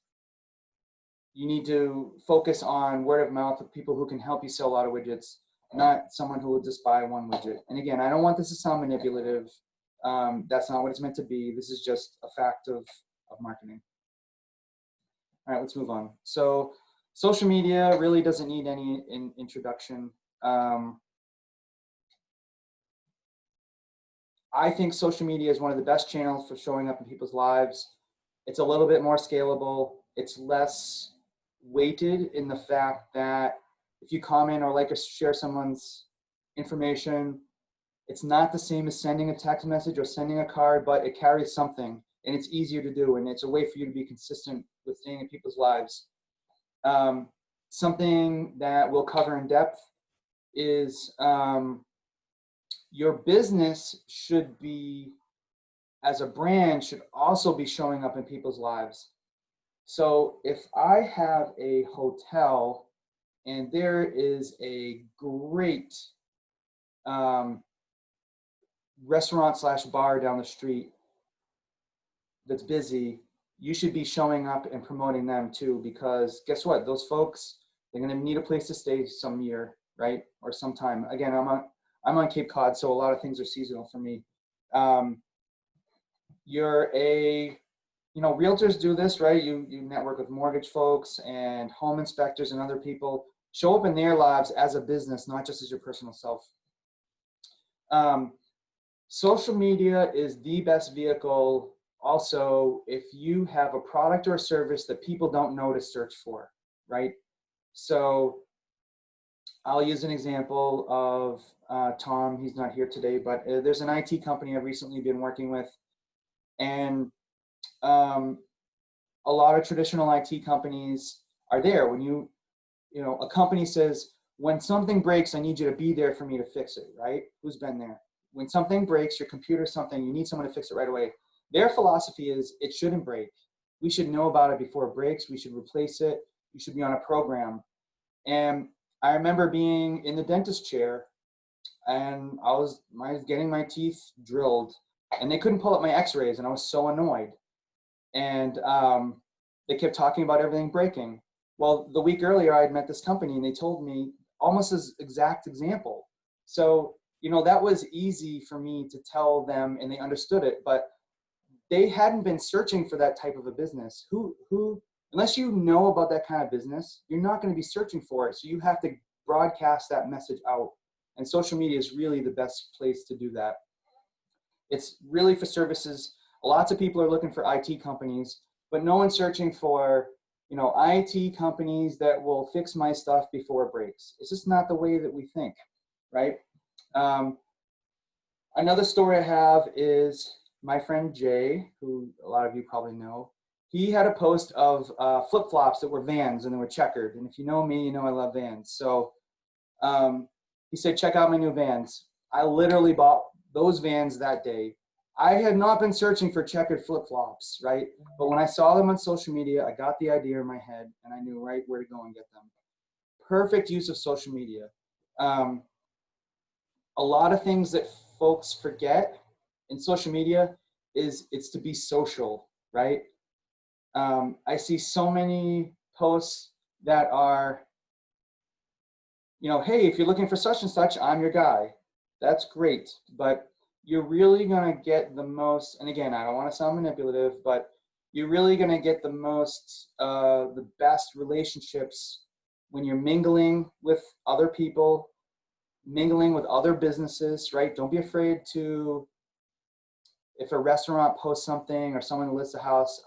You need to focus on word of mouth of people who can help you sell a lot of widgets, not someone who will just buy one widget. And again, I don't want this to sound manipulative. That's not what it's meant to be. This is just a fact of marketing. All right, let's move on. So social media really doesn't need any introduction. I think social media is one of the best channels for showing up in people's lives. It's a little bit more scalable. It's less weighted in the fact that if you comment or like or share someone's information, it's not the same as sending a text message or sending a card, but it carries something and it's easier to do. And it's a way for you to be consistent with staying in people's lives. Something that we'll cover in depth is your business should be, as a brand, should also be showing up in people's lives. So if I have a hotel and there is a great restaurant / bar down the street that's busy, you should be showing up and promoting them too, because guess what? Those folks, they're going to need a place to stay some year, right? Or sometime. Again, I'm on Cape Cod, so a lot of things are seasonal for me. Realtors do this, right? You network with mortgage folks and home inspectors and other people. Show up in their lives as a business, not just as your personal self. Social media is the best vehicle also if you have a product or a service that people don't know to search for, right? So I'll use an example of Tom. He's not here today, but there's an IT company I've recently been working with, and a lot of traditional IT companies are there. When a company says, when something breaks, I need you to be there for me to fix it, right? Who's been there? When something breaks, your computer, something, you need someone to fix it right away. Their philosophy is it shouldn't break. We should know about it before it breaks. We should replace it. You should be on a program. And I remember being in the dentist chair and I was getting my teeth drilled and they couldn't pull up my x-rays and I was so annoyed. And they kept talking about everything breaking. Well, the week earlier I had met this company and they told me almost this exact example. So, that was easy for me to tell them and they understood it, but they hadn't been searching for that type of a business. Unless you know about that kind of business, you're not going to be searching for it. So you have to broadcast that message out. And social media is really the best place to do that. It's really for services. Lots of people are looking for IT companies, but no one's searching for, IT companies that will fix my stuff before it breaks. It's just not the way that we think, right? Another story I have is my friend Jay, who a lot of you probably know. He had a post of flip-flops that were Vans and they were checkered. And if you know me, you know I love Vans. So he said, check out my new Vans. I literally bought those Vans that day. I had not been searching for checkered flip-flops, right? But when I saw them on social media, I got the idea in my head and I knew right where to go and get them. Perfect use of social media. A lot of things that folks forget in social media is it's to be social, right? I see so many posts that are, hey, if you're looking for such and such, I'm your guy. That's great, but you're really gonna get the most, and again, I don't wanna sound manipulative, but you're really gonna get the most, the best relationships when you're mingling with other people, mingling with other businesses, right? Don't be afraid to, if a restaurant posts something or someone lists a house,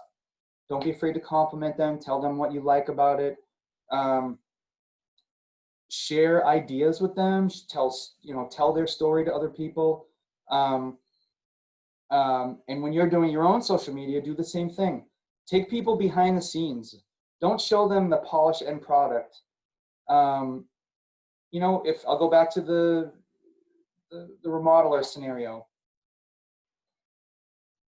don't be afraid to compliment them, tell them what you like about it. Share ideas with them, tell their story to other people. And when you're doing your own social media, do the same thing. Take people behind the scenes. Don't show them the polished end product. If I'll go back to the remodeler scenario,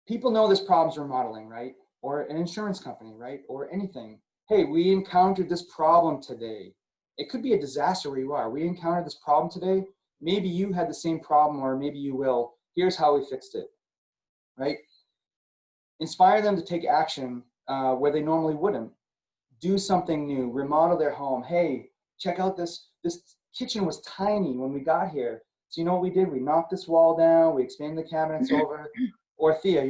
people know there's problems remodeling, right? Or an insurance company, right? Or anything. Hey, we encountered this problem today. It could be a disaster where you are. We encountered this problem today. Maybe you had the same problem, or maybe you will. Here's how we fixed it, right? Inspire them to take action where they normally wouldn't. Do something new, remodel their home. Hey, check out this kitchen was tiny when we got here. So you know what we did? We knocked this wall down, we expanded the cabinets over. Or Thea,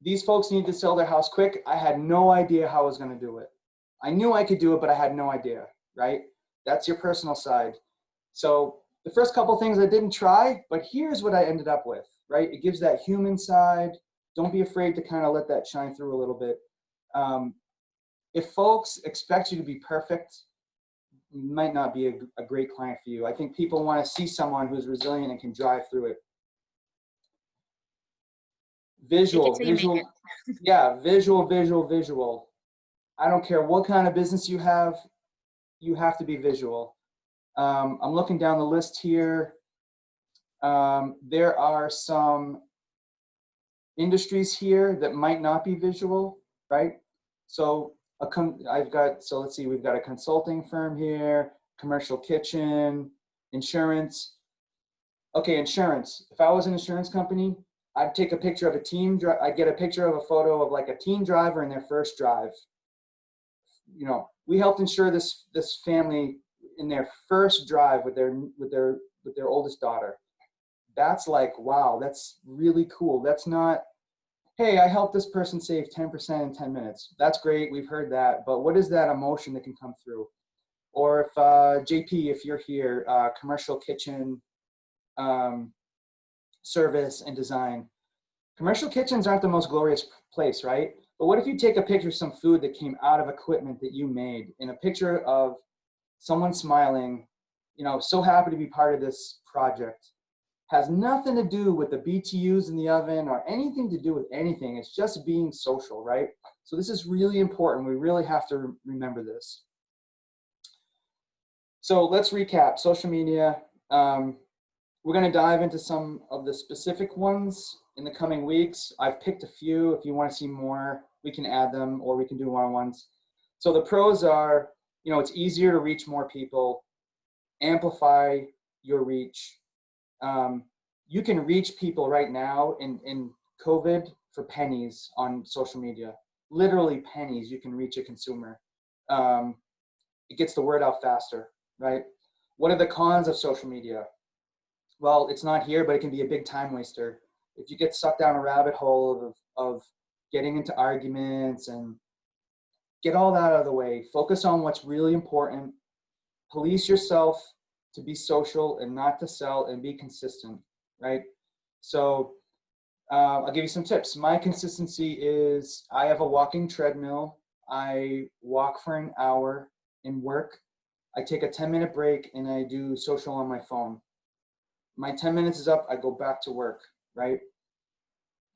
these folks need to sell their house quick. I had no idea how I was gonna do it. I knew I could do it, but I had no idea, right? That's your personal side. So the first couple things I didn't try, but here's what I ended up with, right? It gives that human side. Don't be afraid to kind of let that shine through a little bit. If folks expect you to be perfect, might not be a great client for you. I think people want to see someone who's resilient and can drive through it. Visual. Yeah, visual. I don't care what kind of business you have to be visual. I'm looking down the list here. There are some industries here that might not be visual, right? So let's see, we've got a consulting firm here, commercial kitchen, insurance. Okay, insurance. If I was an insurance company, I'd take a picture of I'd get a picture of a photo of like a teen driver in their first drive. We helped insure this family in their first drive with their oldest daughter. That's like, wow, that's really cool. That's not, hey, I helped this person save 10% in 10 minutes. That's great, we've heard that, but what is that emotion that can come through? Or if, JP, if you're here, commercial kitchen, service and design. Commercial kitchens aren't the most glorious place, right? But what if you take a picture of some food that came out of equipment that you made, in a picture of someone smiling, so happy to be part of this project. Has nothing to do with the BTUs in the oven or anything to do with anything. It's just being social, right? So this is really important. We really have to remember this. So let's recap social media. We're going to dive into some of the specific ones in the coming weeks. I've picked a few. If you want to see more, we can add them, or we can do one-on-ones. So the pros are, it's easier to reach more people, amplify your reach. You can reach people right now in COVID for pennies on social media. Literally pennies, you can reach a consumer. It gets the word out faster, right? What are the cons of social media? Well, it's not here, but it can be a big time waster. If you get sucked down a rabbit hole of getting into arguments, and get all that out of the way, focus on what's really important. Police yourself to be social and not to sell, and be consistent, right? So I'll give you some tips. My consistency is, I have a walking treadmill. I walk for an hour in work. I take a 10-minute break and I do social on my phone. My 10 minutes is up, I go back to work, right?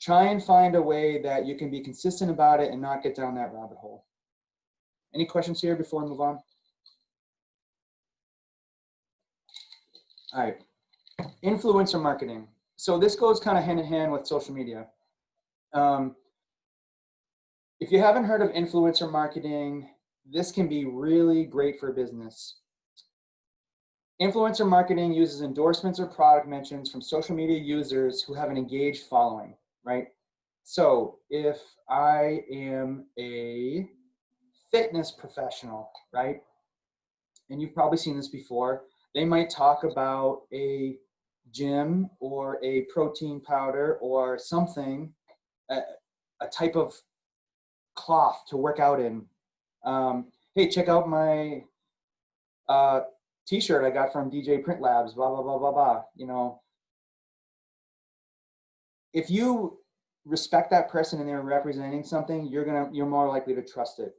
Try and find a way that you can be consistent about it and not get down that rabbit hole. Any questions here before we move on? All right, influencer marketing. So this goes kind of hand in hand with social media. If you haven't heard of influencer marketing, this can be really great for business. Influencer marketing uses endorsements or product mentions from social media users who have an engaged following, right? So if I am a fitness professional, right? And you've probably seen this before, they might talk about a gym or a protein powder or something, a type of cloth to work out in. Hey, check out my t-shirt I got from DJ Print Labs, blah, blah, blah, blah, blah. You know, if you respect that person and they're representing something, you're more likely to trust it.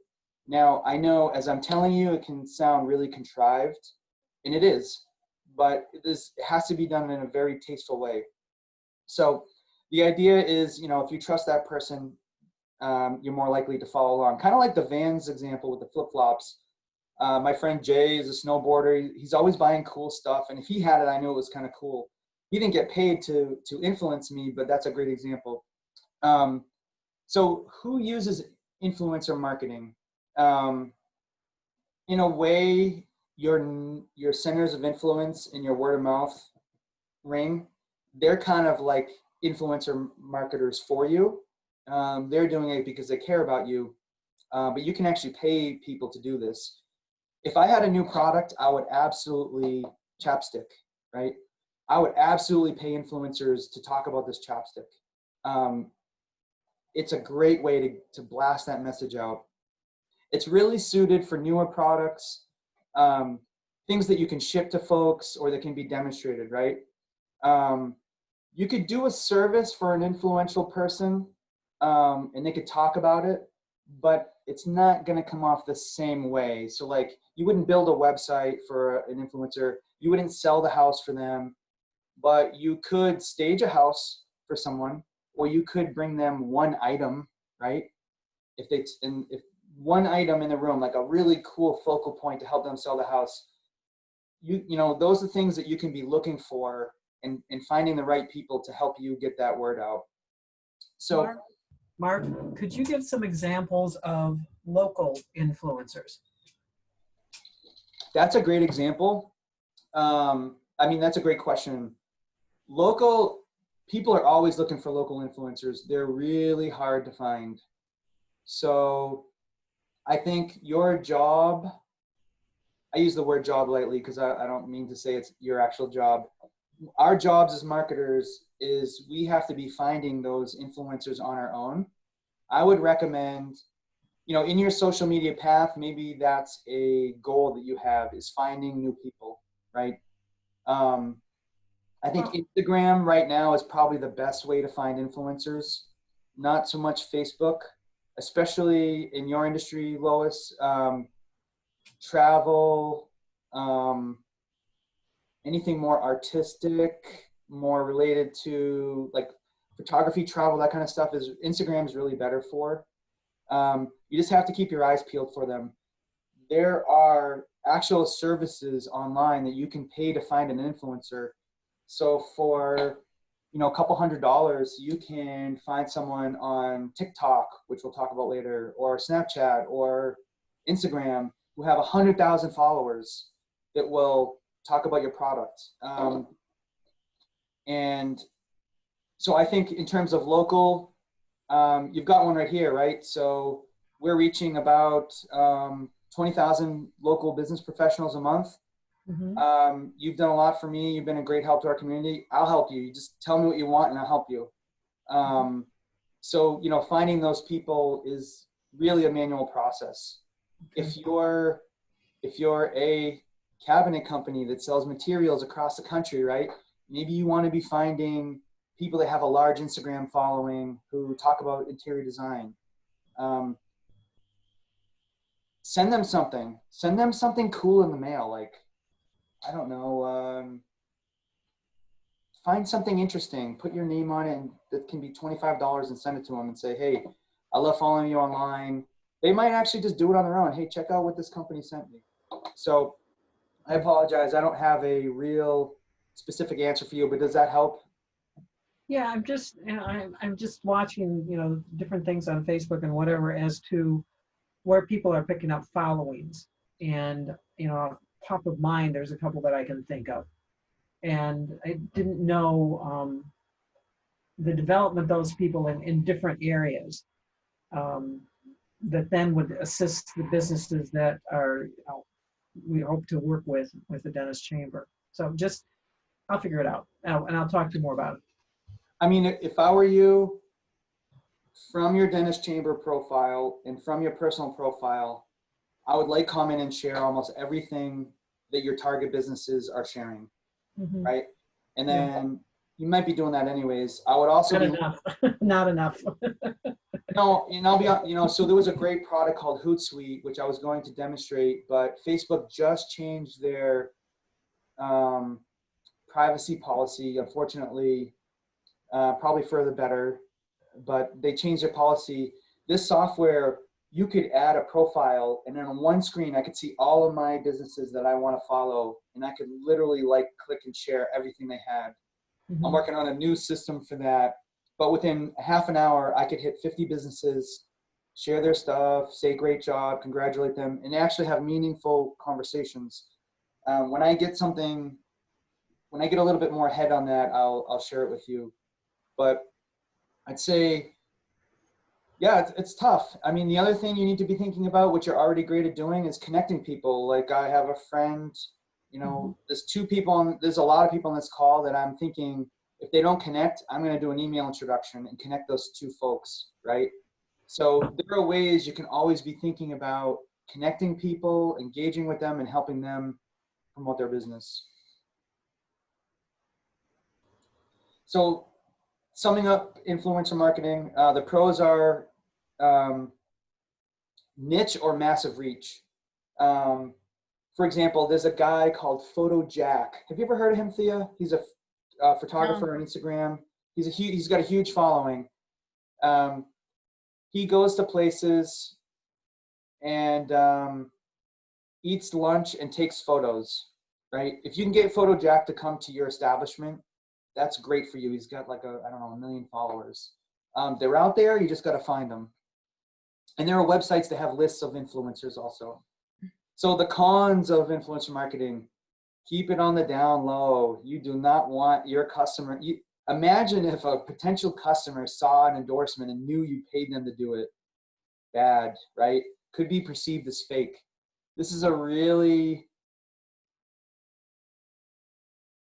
Now, I know as I'm telling you, it can sound really contrived, and it is, but it has to be done in a very tasteful way. So the idea is, you know, if you trust that person, you're more likely to follow along. Kind of like the Vans example with the flip-flops. My friend Jay is a snowboarder. He's always buying cool stuff, and if he had it, I knew it was kind of cool. He didn't get paid to influence me, but that's a great example. So who uses influencer marketing? In a way, your centers of influence in your word of mouth ring, they're kind of like influencer marketers for you. They're doing it because they care about you, but you can actually pay people to do this. If I had a new product, I would absolutely, chapstick, right? I would absolutely pay influencers to talk about this chapstick. It's a great way to blast that message out. It's really suited for newer products, things that you can ship to folks or that can be demonstrated, right? You could do a service for an influential person, and they could talk about it, but it's not going to come off the same way. So like, you wouldn't build a website for an influencer, you wouldn't sell the house for them, but you could stage a house for someone, or you could bring them one item, right? If one item in the room, like a really cool focal point to help them sell the house, you know, those are things that you can be looking for and finding the right people to help you get that word out. So Mark, could you give some examples of local influencers? That's a great example. I mean, that's a great question. Local people are always looking for local influencers. They're really hard to find. So I think your job, I use the word job lightly because I don't mean to say it's your actual job. Our jobs as marketers is we have to be finding those influencers on our own. I would recommend, you know, in your social media path, maybe that's a goal that you have, is finding new people, right? I think Instagram right now is probably the best way to find influencers, not so much Facebook, especially in your industry, Lois. Travel, anything more artistic, more related to like photography, travel, that kind of stuff, is Instagram is really better for. You just have to keep your eyes peeled for them. There are actual services online that you can pay to find an influencer. So for, you know, a couple $100, you can find someone on TikTok, which we'll talk about later, or Snapchat or Instagram, who have 100,000 followers that will talk about your product. And so I think in terms of local, you've got one right here, right? So we're reaching about 20,000 local business professionals a month. Mm-hmm. You've done a lot for me. You've been a great help to our community. I'll help you. You just tell me what you want and I'll help you. So, you know, finding those people is really a manual process. Okay. If you're a cabinet company that sells materials across the country, right? Maybe you want to be finding people that have a large Instagram following who talk about interior design. Send them something. Send them something cool in the mail. Like, I don't know, find something interesting, put your name on it, and that can be $25 and send it to them and say, hey, I love following you online. They might actually just do it on their own. Hey, check out what this company sent me. So I apologize. I don't have a real specific answer for you, but does that help? Yeah, I'm just watching, you know, different things on Facebook and whatever as to where people are picking up followings. And, you know, top of mind, there's a couple that I can think of. And I didn't know the development of those people in different areas that then would assist the businesses that are, you know, we hope to work with the dentist chamber. So just, I'll figure it out, and I'll talk to you more about it. I mean, if I were you, from your dentist chamber profile and from your personal profile, I would like, comment, and share almost everything that your target businesses are sharing, Mhm. right? And Yeah. then you might be doing that anyways. I would also Not be, enough. Not enough. no, and I'll be, so there was a great product called Hootsuite, which I was going to demonstrate, but Facebook just changed their privacy policy, unfortunately, probably for the better, but they changed their policy. This software, you could add a profile, and then on one screen, I could see all of my businesses that I want to follow, and I could literally like, click, and share everything they had. I'm Mhm. working on a new system for that, but within half an hour, I could hit 50 businesses, share their stuff, say great job, congratulate them, and actually have meaningful conversations. When I get something, when I get a little bit more ahead on that, I'll share it with you. But I'd say, yeah, it's tough. I mean, the other thing you need to be thinking about, which you're already great at doing, is connecting people. Like I have a friend, there's two people, there's a lot of people on this call that I'm thinking, if they don't connect, I'm going to do an email introduction and connect those two folks, right? So there are ways you can always be thinking about connecting people, engaging with them, and helping them promote their business. So summing up influencer marketing, the pros are niche or massive reach. For example, there's a guy called Photo Jack. Have you ever heard of him, Thea? He's a photographer on Instagram. He's got a huge following. He goes to places and eats lunch and takes photos, right? If you can get Photo Jack to come to your establishment, that's great for you. He's got like I don't know, 1 million followers. They're out there, you just got to find them. And there are websites that have lists of influencers also. So the cons of influencer marketing, keep it on the down low. You do not want your customer, imagine if a potential customer saw an endorsement and knew you paid them to do it. Bad, right? Could be perceived as fake. This is a really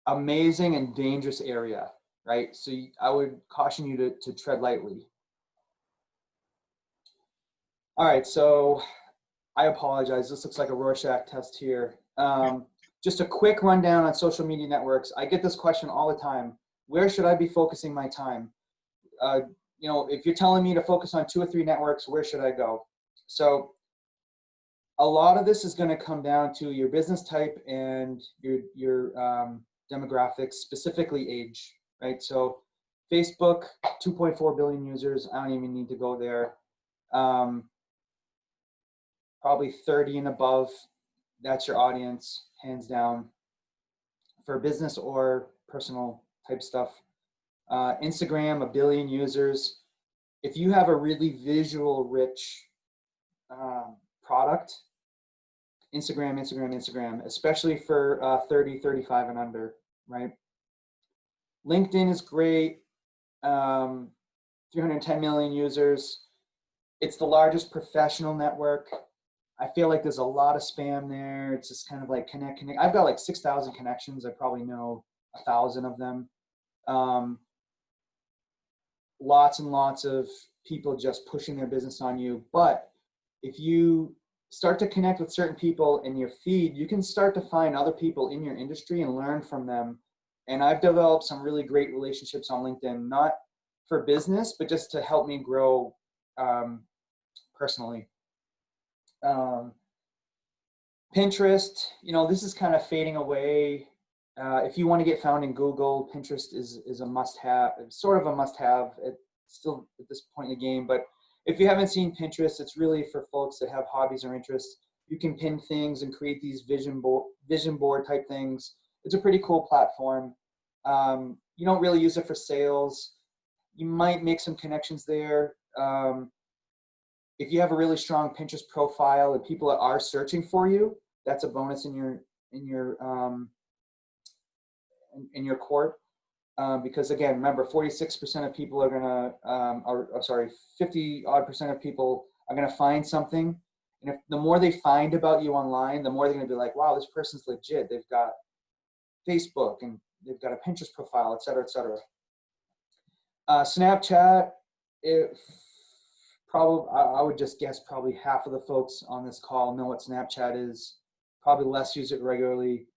amazing and dangerous area, right? So I would caution you to tread lightly. All right, so I apologize. This looks like a Rorschach test here. Just a quick rundown on social media networks. I get this question all the time. Where should I be focusing my time? If you're telling me to focus on 2 or 3 networks, where should I go? So a lot of this is going to come down to your business type and your demographics, specifically age, right? So Facebook, 2.4 billion users. I don't even need to go there. Probably 30 and above. That's your audience, hands down, for business or personal type stuff. Instagram, 1 billion users. If you have a really visual rich product, Instagram, especially for 30, 35 and under, right? LinkedIn is great, 310 million users. It's the largest professional network. I feel like there's a lot of spam there. It's just kind of like connect. I've got like 6,000 connections. I probably know 1,000 of them. Lots and lots of people just pushing their business on you. But if you start to connect with certain people in your feed, you can start to find other people in your industry and learn from them. And I've developed some really great relationships on LinkedIn, not for business, but just to help me grow personally. Pinterest, this is kind of fading away. If you want to get found in Google, Pinterest is a must-have, sort of a must-have still at this point in the game. But if you haven't seen Pinterest, it's really for folks that have hobbies or interests. You can pin things and create these vision board type things. It's a pretty cool platform. You don't really use it for sales. You might make some connections there. If you have a really strong Pinterest profile and people are searching for you, that's a bonus in your court. Because again, remember, 46% of people are gonna, 50 odd percent of people are gonna find something. And if the more they find about you online, the more they're gonna be like, wow, this person's legit. They've got Facebook and they've got a Pinterest profile, et cetera, et cetera. Snapchat, I would just guess probably half of the folks on this call know what Snapchat is. probably less use it regularly.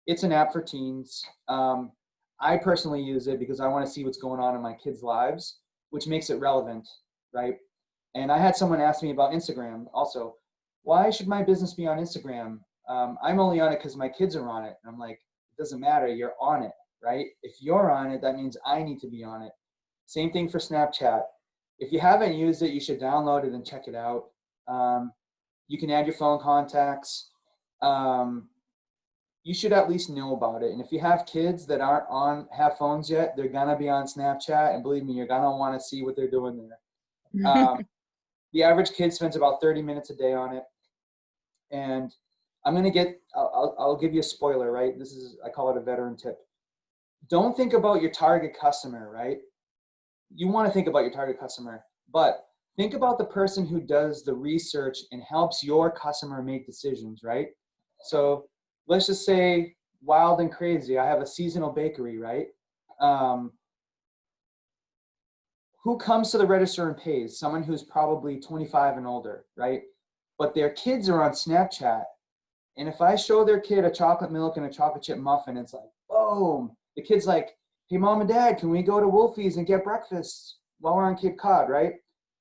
It's an app for teens. I personally use it because I want to see what's going on in my kids' lives, which makes it relevant, right? And I had someone ask me about Instagram also. Why should my business be on Instagram? I'm only on it because my kids are on it. And I'm like, it doesn't matter, you're on it, right? If you're on it, that means I need to be on it. Same thing for Snapchat. If you haven't used it, you should download it and check it out. You can add your phone contacts. You should at least know about it. And if you have kids that have phones yet, they're gonna be on Snapchat, and believe me, you're gonna want to see what they're doing there. The average kid spends about 30 minutes a day on it. And I'll give you a spoiler, right? I call it a veteran tip. Don't think about your target customer, right? You want to think about your target customer, but think about the person who does the research and helps your customer make decisions, right? So let's just say wild and crazy. I have a seasonal bakery, right? Who comes to the register and pays? Someone who's probably 25 and older, right? But their kids are on Snapchat. And if I show their kid a chocolate milk and a chocolate chip muffin, it's like, boom. The kid's like, hey, mom and dad, can we go to Wolfie's and get breakfast while we're on Cape Cod, right?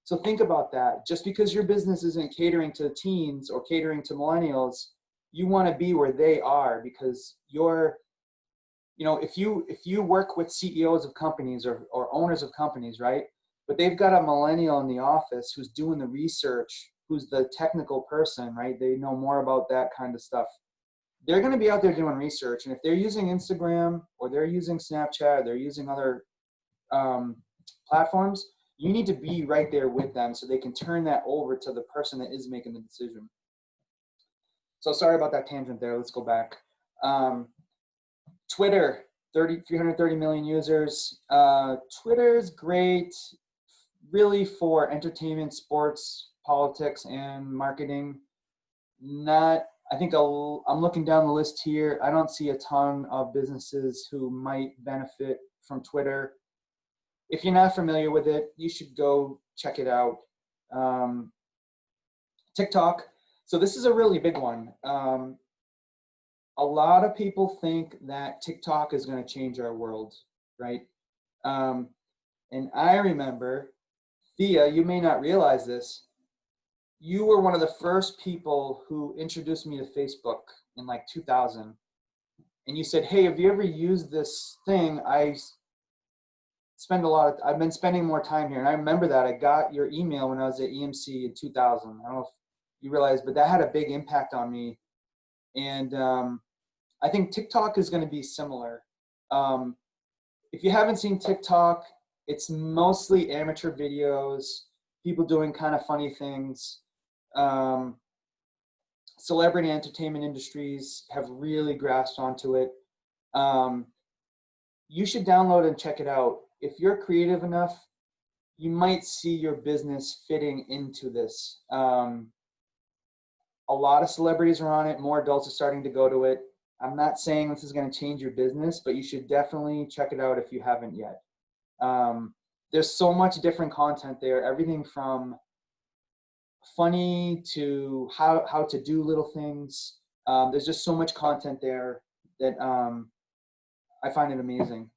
So think about that. Just because your business isn't catering to teens or catering to millennials, you want to be where they are, because if you work with CEOs of companies or owners of companies, right? But they've got a millennial in the office who's doing the research, who's the technical person, right? They know more about that kind of stuff. They're going to be out there doing research. And if they're using Instagram or they're using Snapchat, or they're using other platforms, you need to be right there with them so they can turn that over to the person that is making the decision. So sorry about that tangent there. Let's go back. Twitter, 330 million users. Twitter's great really for entertainment, sports, politics, and marketing. I think I'm looking down the list here. I don't see a ton of businesses who might benefit from Twitter. If you're not familiar with it, you should go check it out. TikTok. So this is a really big one. A lot of people think that TikTok is going to change our world, right? And I remember, Thea, you may not realize this, you were one of the first people who introduced me to Facebook in like 2000. And you said, hey, have you ever used this thing? I've been spending more time here. And I remember that. I got your email when I was at EMC in 2000. I don't know if you realize, but that had a big impact on me. And I think TikTok is going to be similar. If you haven't seen TikTok, it's mostly amateur videos, people doing kind of funny things. Celebrity entertainment industries have really grasped onto it. You should download and check it out. If you're creative enough, you might see your business fitting into this. A lot of celebrities are on it. More adults are starting to go to it. I'm not saying this is going to change your business, but you should definitely check it out if you haven't yet. There's so much different content there, everything from funny to how to do little things. There's just so much content there that I find it amazing.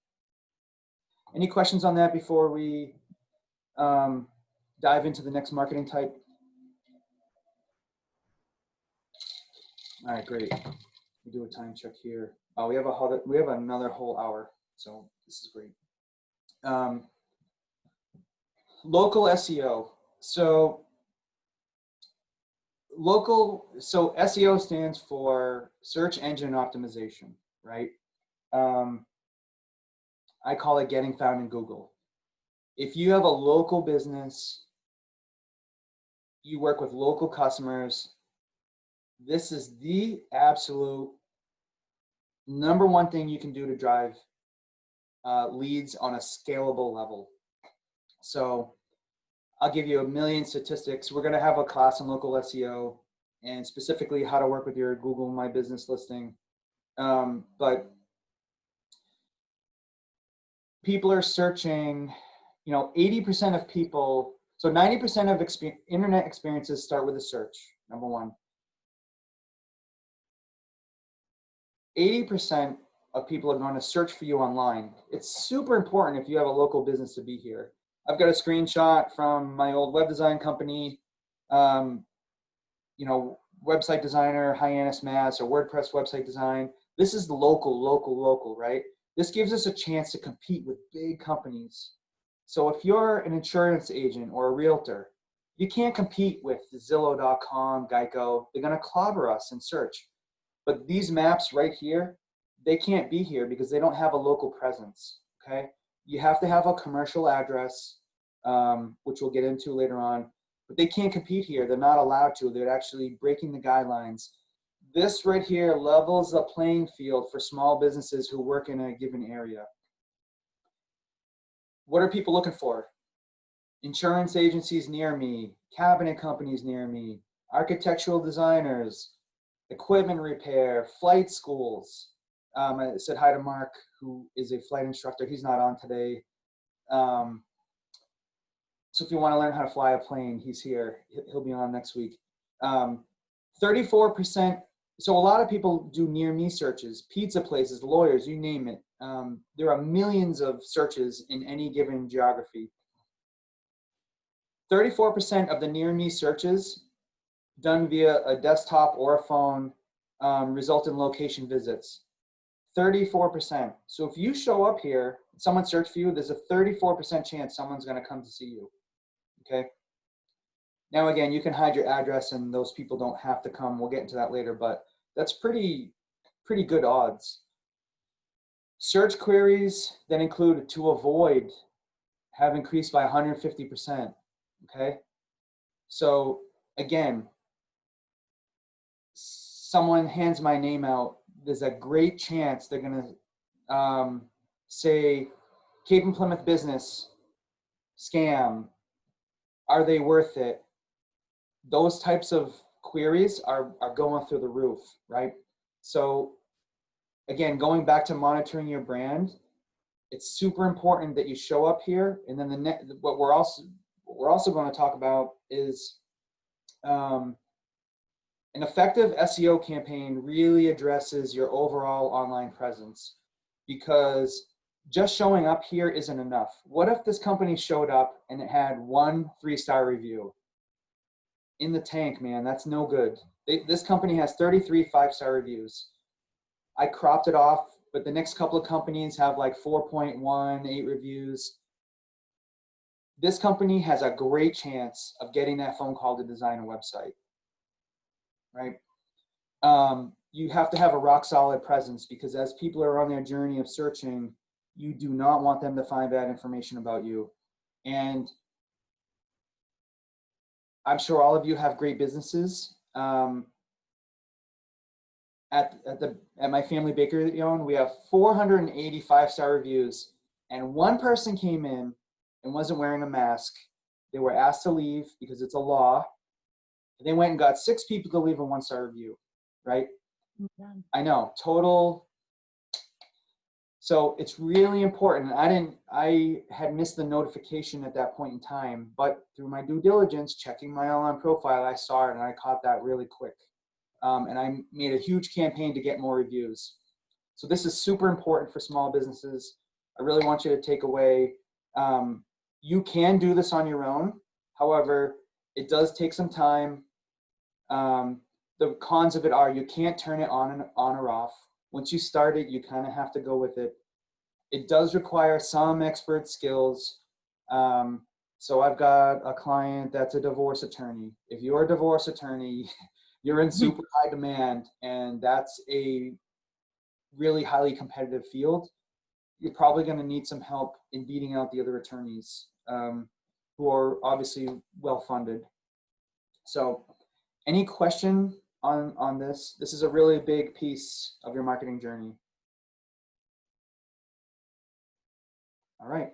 Any questions on that before we dive into the next marketing type? All right, great. We do a time check here. We have another whole hour, so this is great. Local SEO. So SEO stands for search engine optimization, right? I call it getting found in Google. If you have a local business, you work with local customers, this is the absolute number one thing you can do to drive leads on a scalable level. So I'll give you a million statistics. We're going to have a class on local SEO and specifically how to work with your Google My Business listing. But people are searching, 80% of people, so 90% of internet experiences start with a search, number one. 80% of people are going to search for you online. It's super important if you have a local business to be here. I've got a screenshot from my old web design company, you know, website designer, Hyannis, Mass, or WordPress website design. This is local, right? This gives us a chance to compete with big companies. So if you're an insurance agent or a realtor, you can't compete with Zillow.com, Geico. They're going to clobber us in search. But these maps right here, they can't be here because they don't have a local presence, okay? You have to have a commercial address, which we'll get into later on, but they can't compete here. They're not allowed to. They're actually breaking the guidelines. This right here levels the playing field for small businesses who work in a given area. What are people looking for? Insurance agencies near me, cabinet companies near me, architectural designers, equipment repair, flight schools. I said hi to Mark, who is a flight instructor. He's not on today. So if you want to learn how to fly a plane, he's here. He'll be on next week. 34%. So a lot of people do near me searches, pizza places, lawyers, you name it. There are millions of searches in any given geography. 34% of the near me searches done via a desktop or a phone result in location visits. 34%. So if you show up here, someone search for you, there's a 34% chance someone's going to come to see you. Okay. Now, again, you can hide your address and those people don't have to come. We'll get into that later, but that's pretty good odds. Search queries that include to avoid have increased by 150%. Okay. So again, someone hands my name out, there's a great chance they're going to say, Cape and Plymouth business, scam, are they worth it? Those types of queries are going through the roof, right? So again, going back to monitoring your brand, it's super important that you show up here. And then what we're also going to talk about is an effective SEO campaign really addresses your overall online presence, because just showing up here isn't enough. What if this company showed up and it had 1 3-star review? In the tank, man, that's no good. This company has 33 5-star reviews. I cropped it off, but the next couple of companies have like 4.18 reviews. This company has a great chance of getting that phone call to design a website, right? You have to have a rock solid presence, because as people are on their journey of searching, you do not want them to find bad information about you. And I'm sure all of you have great businesses. At my family bakery that you own, we have 480 5-star reviews, and one person came in and wasn't wearing a mask. They were asked to leave because it's a law. They went and got 6 people to leave a 1-star review, right? Yeah. I know, total. So it's really important. I had missed the notification at that point in time, but through my due diligence, checking my online profile, I saw it and I caught that really quick. And I made a huge campaign to get more reviews. So this is super important for small businesses. I really want you to take away, you can do this on your own. However, it does take some time. The cons of it are you can't turn it on or off. Once you start it, you kind of have to go with it. It does require some expert skills. So I've got a client that's a divorce attorney. If you're a divorce attorney, you're in super high demand, and that's a really highly competitive field. You're probably going to need some help in beating out the other attorneys who are obviously well-funded. So any question on this? This is a really big piece of your marketing journey. All right.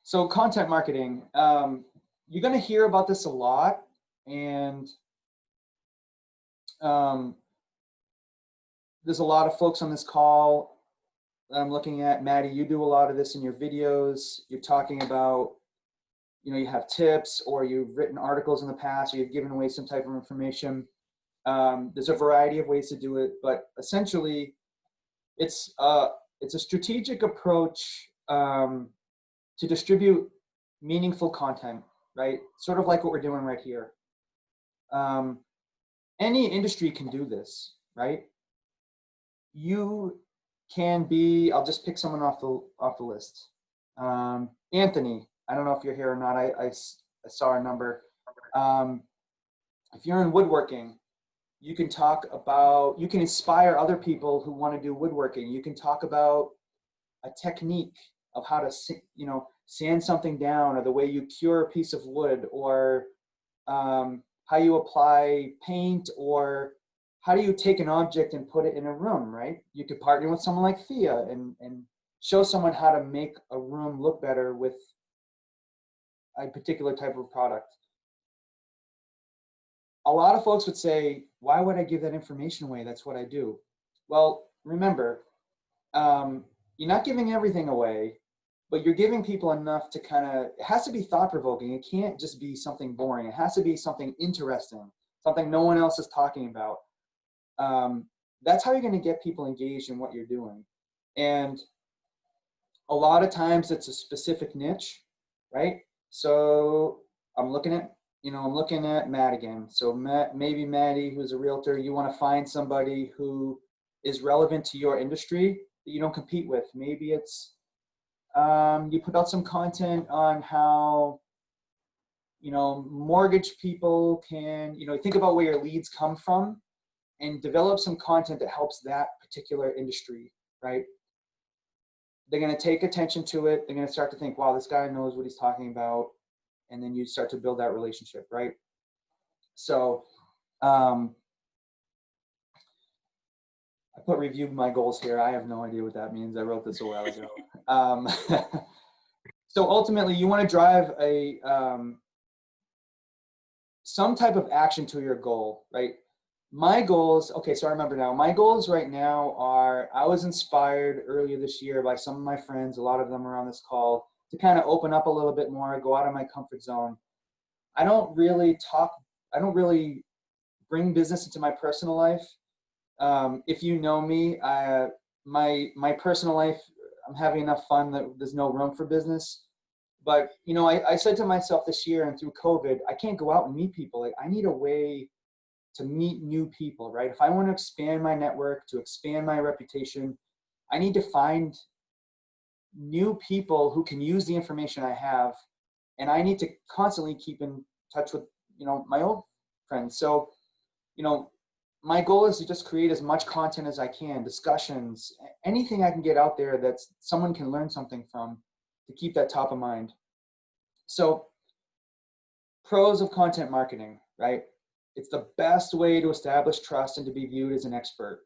So content marketing, you're going to hear about this a lot, and there's a lot of folks on this call I'm looking at. Maddie, you do a lot of this in your videos. You're talking about, you have tips, or you've written articles in the past, or you've given away some type of information. There's a variety of ways to do it, but essentially It's a strategic approach to distribute meaningful content, right? Sort of like what we're doing right here. Any industry can do this, right? You can be, I'll just pick someone off the list. Anthony, I don't know if you're here or not. I saw a number. If you're in woodworking, you can talk about, you can inspire other people who want to do woodworking. You can talk about a technique of how to, sand something down, or the way you cure a piece of wood, or how you apply paint, or how do you take an object and put it in a room, right? You could partner with someone like Thea and show someone how to make a room look better with a particular type of product. A lot of folks would say, why would I give that information away? That's what I do. Well, remember, you're not giving everything away, but you're giving people enough to kind of, it has to be thought-provoking. It can't just be something boring. It has to be something interesting, something no one else is talking about. That's how you're going to get people engaged in what you're doing. And a lot of times it's a specific niche, right? So I'm looking at Matt again. So maybe Maddie, who's a realtor, you want to find somebody who is relevant to your industry that you don't compete with. Maybe it's, you put out some content on how, mortgage people can, think about where your leads come from and develop some content that helps that particular industry, right? They're going to take attention to it. They're going to start to think, wow, this guy knows what he's talking about. And then you start to build that relationship, right? So I put review my goals here. I have no idea what that means. I wrote this a while ago. So ultimately, you want to drive a some type of action to your goal, right? My goals, okay, so I remember now. My goals right now are, I was inspired earlier this year by some of my friends, a lot of them are on this call, to kind of open up a little bit more, go out of my comfort zone. I don't really bring business into my personal life. If you know me, my personal life, I'm having enough fun that there's no room for business. But, I said to myself this year and through COVID, I can't go out and meet people. Like, I need a way to meet new people, right? If I want to expand my network, to expand my reputation, I need to find new people who can use the information I have. And I need to constantly keep in touch with, my old friends. So, my goal is to just create as much content as I can, discussions, anything I can get out there that someone can learn something from, to keep that top of mind. So, pros of content marketing, right? It's the best way to establish trust and to be viewed as an expert,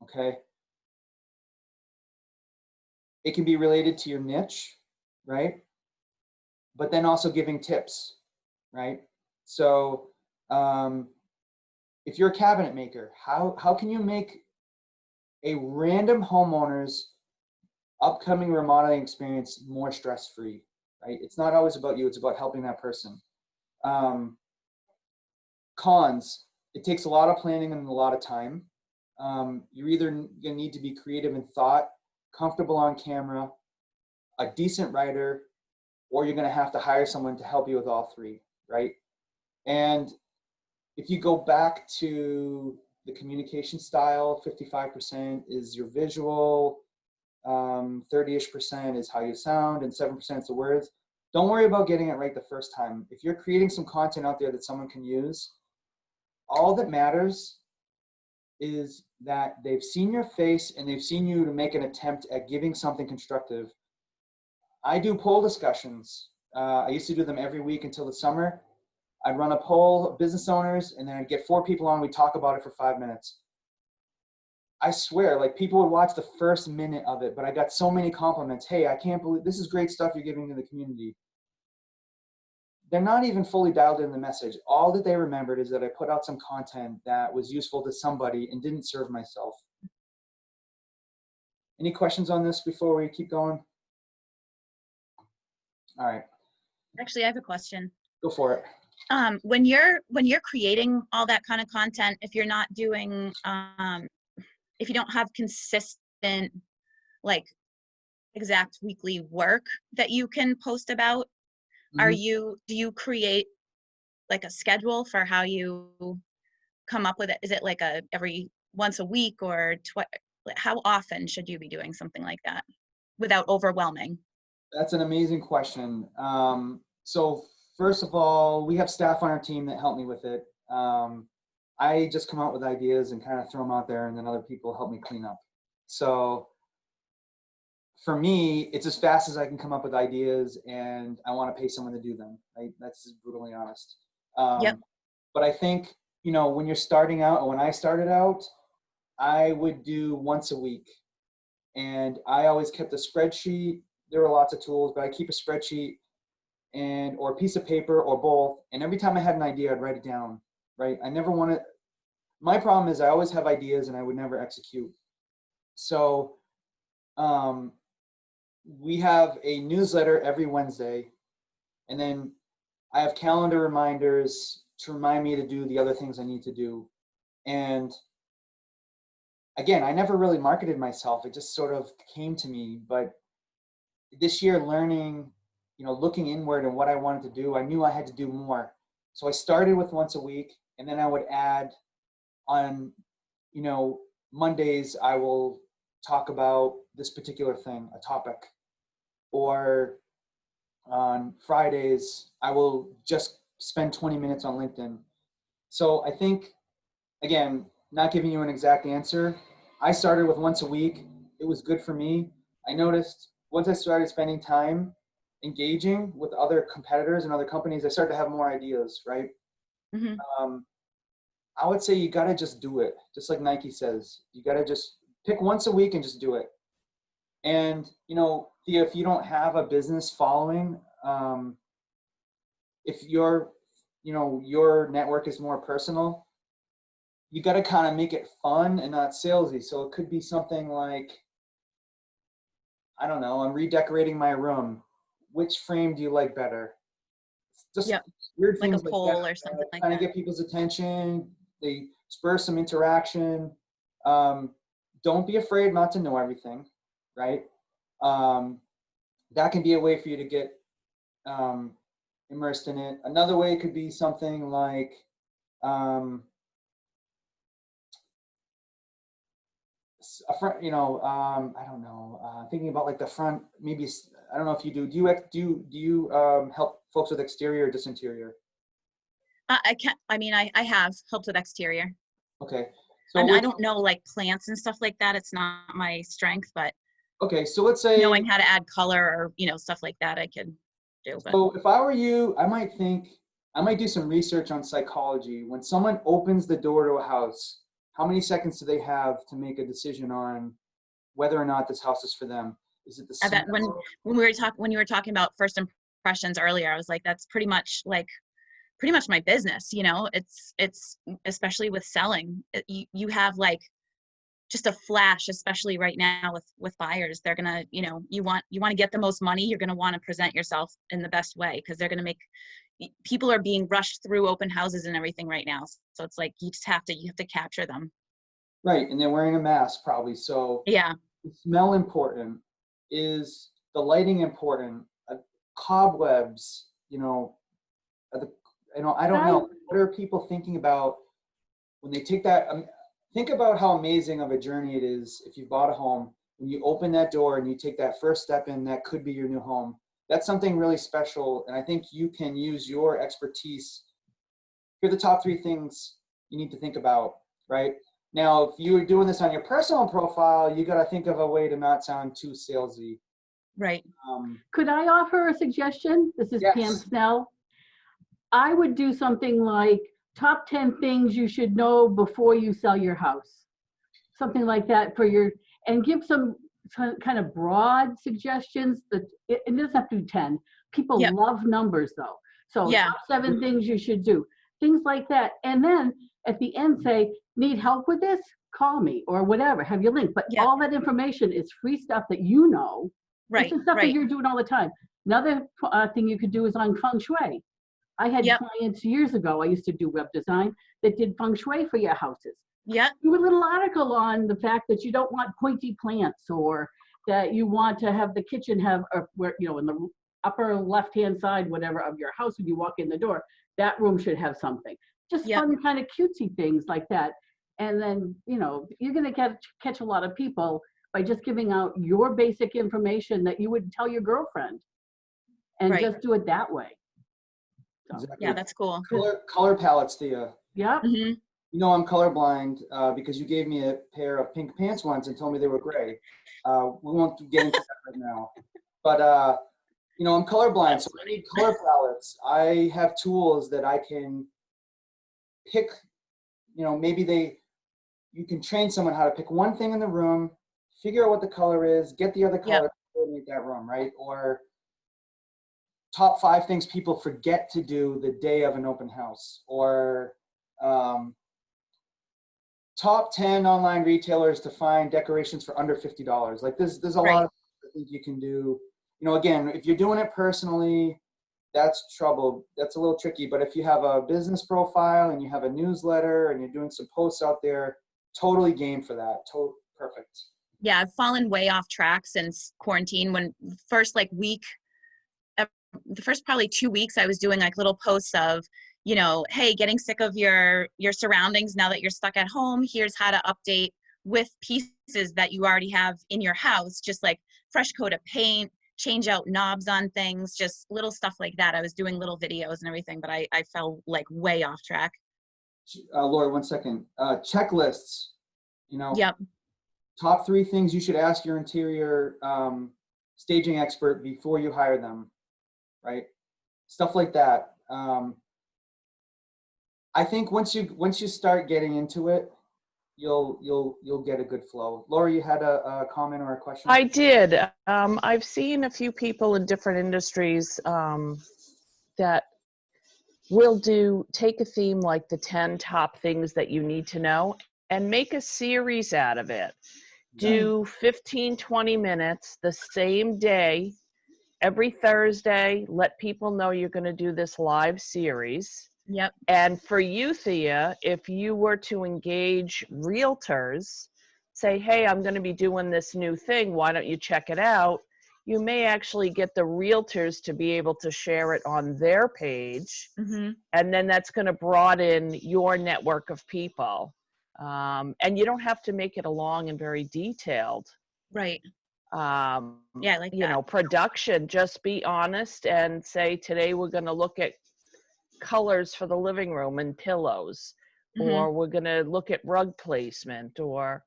okay? It can be related to your niche, right? But then also giving tips, right? So if you're a cabinet maker, how can you make a random homeowner's upcoming remodeling experience more stress-free, right? It's not always about you, it's about helping that person. Cons, it takes a lot of planning and a lot of time. You're either gonna need to be creative in thought, comfortable on camera, a decent writer, or you're gonna have to hire someone to help you with all three, right? And if you go back to the communication style, 55% is your visual, 30-ish% is how you sound, and 7% is the words. Don't worry about getting it right the first time. If you're creating some content out there that someone can use, all that matters is that they've seen your face and they've seen you to make an attempt at giving something constructive. I do poll discussions. I used to do them every week until the summer. I'd run a poll of business owners, and then I'd get 4 people on, we'd talk about it for 5 minutes. I swear, like, people would watch the first minute of it, but I got so many compliments. Hey, I can't believe, this is great stuff you're giving to the community. They're not even fully dialed in the message. All that they remembered is that I put out some content that was useful to somebody and didn't serve myself. Any questions on this before we keep going? All right. Actually, I have a question. Go for it. When you're creating all that kind of content, if you're not doing, if you don't have consistent like exact weekly work that you can post about? Mhm. Do you create like a schedule for how you come up with it? Is it like every once a week or how often should you be doing something like that without overwhelming? That's an amazing question. So first of all, we have staff on our team that help me with it. I just come out with ideas and kind of throw them out there, and then other people help me clean up. So for me, it's as fast as I can come up with ideas, and I want to pay someone to do them. Right? That's just brutally honest. Yep. But I think, when you're starting out, or when I started out, I would do once a week. And I always kept a spreadsheet. There were lots of tools, but I keep a spreadsheet or a piece of paper or both. And every time I had an idea, I'd write it down, right? I never want to, my problem is I always have ideas and I would never execute. So we have a newsletter every Wednesday, and then I have calendar reminders to remind me to do the other things I need to do. And again, I never really marketed myself. It just sort of came to me. But this year, learning, looking inward and what I wanted to do, I knew I had to do more. So I started with once a week, and then I would add on, Mondays, I will talk about this particular thing, a topic. Or on Fridays, I will just spend 20 minutes on LinkedIn. So I think, again, not giving you an exact answer, I started with once a week. It was good for me. I noticed once I started spending time engaging with other competitors and other companies, I started to have more ideas, right? Mm-hmm. I would say you got to just do it. Just like Nike says, you got to just pick once a week and just do it. And, Thea, if you don't have a business following, if your network is more personal, you got to kind of make it fun and not salesy. So it could be something like, I don't know, I'm redecorating my room. Which frame do you like better? Just Yep. weird Like a things like poll that. or something like Kind of that. get people's attention. They spur some interaction. Don't be afraid not to know everything, right? That can be a way for you to get immersed in it. Another way could be something like a front, I don't know, thinking about like the front, maybe, I don't know if you do. Do you help folks with exterior or just interior? I can't. I mean, I have helped with exterior. Okay. And So I don't know like plants and stuff like that. It's not my strength, but okay, so let's say, knowing how to add color or stuff like that, I could do. But so if I were you, I might do some research on psychology. When someone opens the door to a house, how many seconds do they have to make a decision on whether or not this house is for them? Is it the I bet smell? when you were talking about first impressions earlier, I was like, that's pretty much my business. It's especially with selling. You have like just a flash, especially right now with buyers. They're gonna, you want to get the most money. You're gonna want to present yourself in the best way because they're gonna make. People are being rushed through open houses and everything right now, so it's like you have to capture them. Right, and they're wearing a mask probably. So Yeah. is smell important? Is the lighting important? Cobwebs, are the, I don't know. What are people thinking about when they take that? Think about how amazing of a journey it is if you bought a home. When you open that door and you take that first step in, that could be your new home. That's something really special, and I think you can use your expertise. Here are the top 3 things you need to think about, right? Now, if you're doing this on your personal profile, you got to think of a way to not sound too salesy. Right. Could I offer a suggestion? This is Pam Yes. Snell. I would do something like top 10 things you should know before you sell your house. Something like that and give some kind of broad suggestions that it doesn't have to do 10. People Yep. love numbers though. So Yeah. top 7 things you should do, things like that. And then at the end say, need help with this? Call me or whatever, have your link. But Yep. all that information is free stuff that you know. Right. This is stuff that Right. you're doing all the time. Another thing you could do is on feng shui. I had Yep. clients years ago, I used to do web design, that did feng shui for your houses. Yeah. Do a little article on the fact that you don't want pointy plants, or that you want to have the kitchen have, where, you know, in the upper left-hand side, whatever, of your house when you walk in the door, that room should have something. Just Yep. fun kind of cutesy things like that. And then, you know, you're going to catch a lot of people by just giving out your basic information that you would tell your girlfriend, and Right. just do it that way. So, Exactly. Yeah, that's cool. Color palettes, Thea. yeah. Hmm. You know I'm colorblind because you gave me a pair of pink pants once and told me they were gray. We won't get into that right now. But, you know, I'm colorblind, so I need color palettes. I have tools that I can pick, you know, you can train someone how to pick one thing in the room, figure out what the color is, get the other color, coordinate that room, right? Or top 5 things people forget to do the day of an open house, or top 10 online retailers to find decorations for under $50. Like there's a lot of things you can do. You know, again, if you're doing it personally, that's trouble. That's a little tricky. But if you have a business profile and you have a newsletter and you're doing some posts out there, totally game for that. Perfect. Yeah, I've fallen way off track since quarantine. When first week, the first probably 2 weeks, I was doing like little posts of, you know, hey, getting sick of your surroundings now that you're stuck at home. Here's how to update with pieces that you already have in your house, just like fresh coat of paint, change out knobs on things, just little stuff like that. I was doing little videos and everything, but I fell like way off track. Laura, 1 second. Checklists, you know, Yep. top 3 things you should ask your interior staging expert before you hire them, right? Stuff like that. I think once you start getting into it, you'll get a good flow. Laura, you had a comment or a question? I did. I've seen a few people in different industries that will take a theme like the 10 top things that you need to know and make a series out of it. Do 15, 20 minutes the same day, every Thursday. Let people know you're going to do this live series. Yep. And for you, Thea, if you were to engage realtors, say, hey, I'm going to be doing this new thing, why don't you check it out? You may actually get the realtors to be able to share it on their page. Mm-hmm. And then that's going to broaden your network of people. And you don't have to make it long and very detailed. Right. Yeah, I like that. You know, production, just be honest and say, today we're going to look at colors for the living room and pillows, Mm-hmm. or we're going to look at rug placement, or,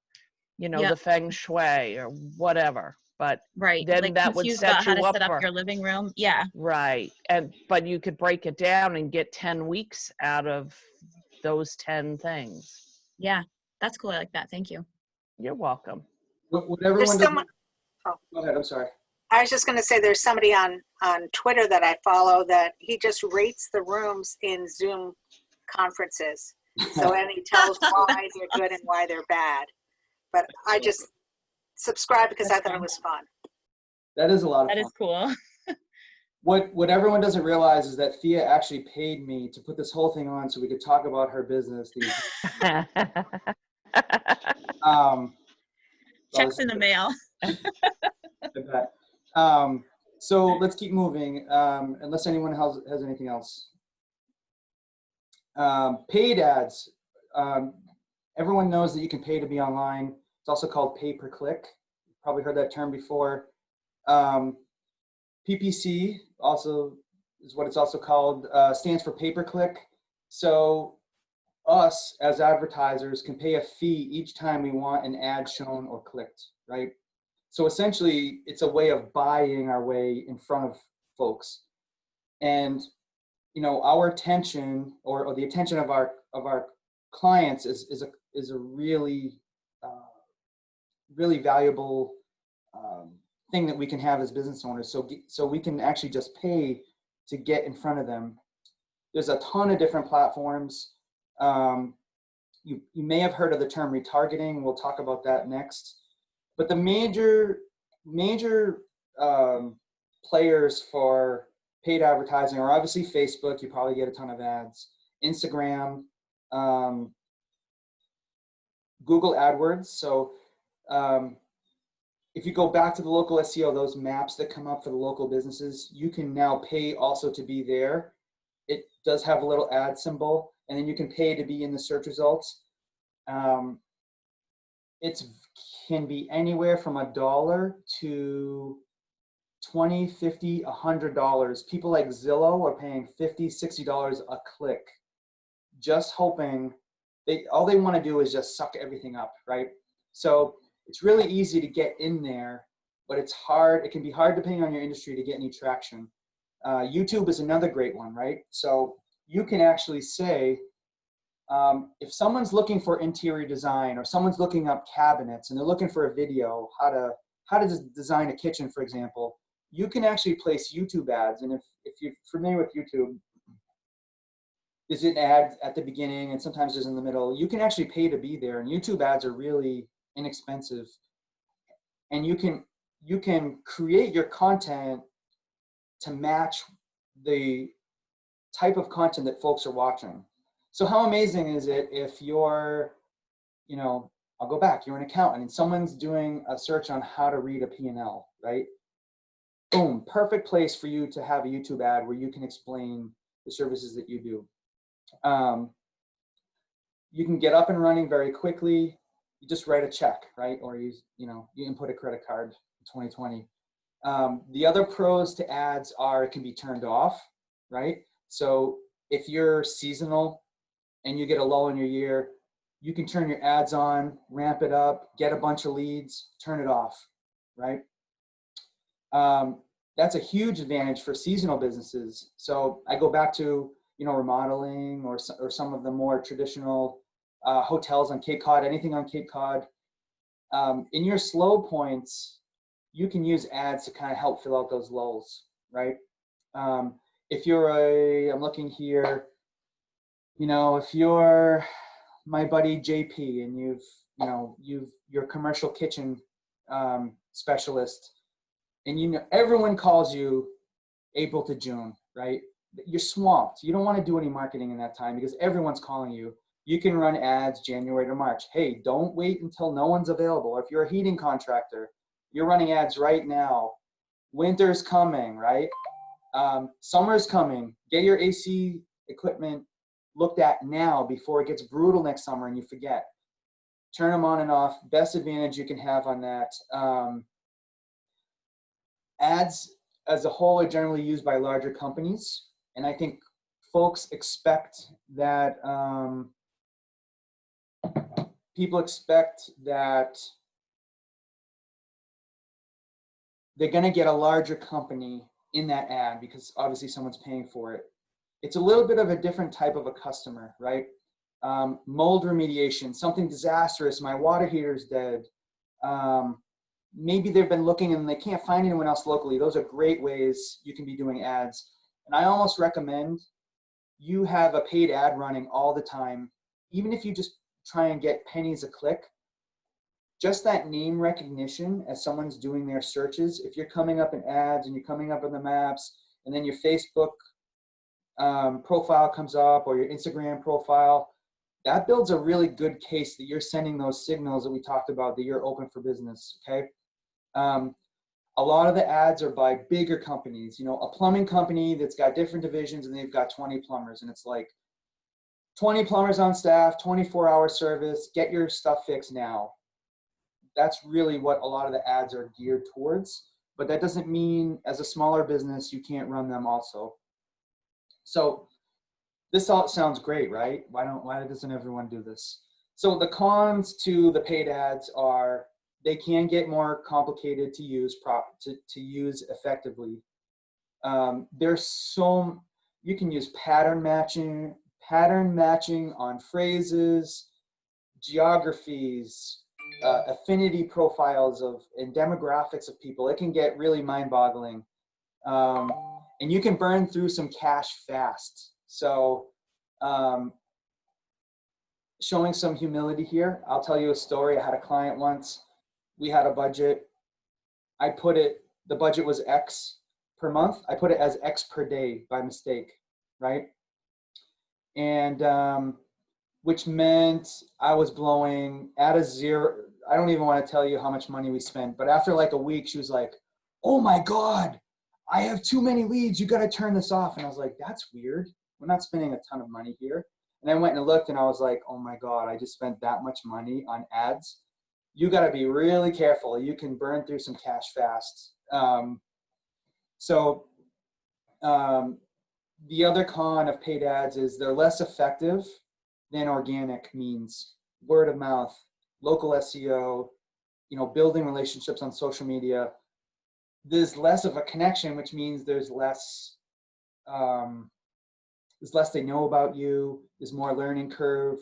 you know, Yep. the feng shui or whatever. But right, then like that would confused set about how you to up set up for your living room. Yeah. right. But you could break it down and get 10 weeks out of those 10 things. Yeah, that's cool. I like that. Thank you. You're welcome. What everyone There's does. someone, oh. Go ahead. I'm sorry. I was just going to say there's somebody on Twitter that I follow that he just rates the rooms in Zoom conferences. So, and he tells why they're good and why they're bad. But I just subscribed because I thought it was fun. That is a lot of fun. That is cool. What everyone doesn't realize is that Thea actually paid me to put this whole thing on so we could talk about her business. Checks in the mail. So let's keep moving, unless anyone has anything else. Paid ads. Everyone knows that you can pay to be online. It's also called pay per click. You've probably heard that term before. PPC also is what it's also called, stands for pay per click. So us as advertisers can pay a fee each time we want an ad shown or clicked, right? So essentially, it's a way of buying our way in front of folks. And, you know, our attention or the attention of our clients is a really, really valuable thing that we can have as business owners. So we can actually just pay to get in front of them. There's a ton of different platforms. You may have heard of the term retargeting. We'll talk about that next. But the major players for paid advertising are obviously Facebook. You probably get a ton of ads. Instagram, Google AdWords. So if you go back to the local SEO, those maps that come up for the local businesses, you can now pay also to be there. It does have a little ad symbol, and then you can pay to be in the search results. It can be anywhere from $1 to $20, $50, $100. People like Zillow are paying $50, $60 a click, just hoping all they want to do is just suck everything up, right? So it's really easy to get in there, but it's hard. It can be hard depending on your industry to get any traction. YouTube is another great one, right? So you can actually say, if someone's looking for interior design, or someone's looking up cabinets and they're looking for a video, how to design a kitchen, for example, you can actually place YouTube ads. And if you're familiar with YouTube, there's an ad at the beginning and sometimes there's in the middle. You can actually pay to be there, and YouTube ads are really inexpensive. And you can create your content to match the type of content that folks are watching. So how amazing is it if you're, I'll go back, you're an accountant and someone's doing a search on how to read a P&L, right? Boom, perfect place for you to have a YouTube ad where you can explain the services that you do. You can get up and running very quickly. You just write a check, right? Or you input a credit card in 2020. The other pros to ads are it can be turned off, right? So if you're seasonal and you get a lull in your year, you can turn your ads on, ramp it up, get a bunch of leads, turn it off, right? That's a huge advantage for seasonal businesses. So I go back to, remodeling or some of the more traditional hotels on Cape Cod, anything on Cape Cod. In your slow points, you can use ads to kind of help fill out those lulls, right? If you're I'm looking here, if you're my buddy JP and you're a commercial kitchen specialist, and everyone calls you April to June, right? You're swamped. You don't want to do any marketing in that time because everyone's calling you. You can run ads January to March. Hey, don't wait until no one's available. If you're a heating contractor, you're running ads right now. Winter's coming, right? Summer's coming. Get your AC equipment looked at now before it gets brutal next summer and you forget. Turn them on and off. Best advantage you can have on that. Ads as a whole are generally used by larger companies. And I think folks expect that, people expect that they're going to get a larger company in that ad because obviously someone's paying for it. It's a little bit of a different type of a customer, right? Mold remediation, something disastrous, my water heater's dead. Maybe they've been looking and they can't find anyone else locally. Those are great ways you can be doing ads. And I almost recommend you have a paid ad running all the time, even if you just try and get pennies a click. Just that name recognition as someone's doing their searches. If you're coming up in ads and you're coming up in the maps, and then your Facebook profile comes up or your Instagram profile, that builds a really good case that you're sending those signals that we talked about, that you're open for business, okay? A lot of the ads are by bigger companies, a plumbing company that's got different divisions and they've got 20 plumbers, and it's like 20 plumbers on staff, 24-hour service, get your stuff fixed now. That's really what a lot of the ads are geared towards, but that doesn't mean as a smaller business you can't run them also. So this all sounds great, right? Why doesn't everyone do this? So the cons to the paid ads are they can get more complicated to use to use effectively. You can use pattern matching on phrases, geographies, affinity profiles and demographics of people. It can get really mind-boggling. And you can burn through some cash fast. So showing some humility here, I'll tell you a story. I had a client once. We had a budget. The budget was X per month. I put it as X per day by mistake, right? And which meant I was blowing at a zero. I don't even want to tell you how much money we spent, but after like a week, she was like, "Oh my God, I have too many leads. You got to turn this off." And I was like, "That's weird. We're not spending a ton of money here." And I went and looked and I was like, "Oh my God, I just spent that much money on ads." You got to be really careful. You can burn through some cash fast. The other con of paid ads is they're less effective than organic means. Word of mouth, local SEO, building relationships on social media. There's less of a connection, which means there's less they know about you. There's more learning curve.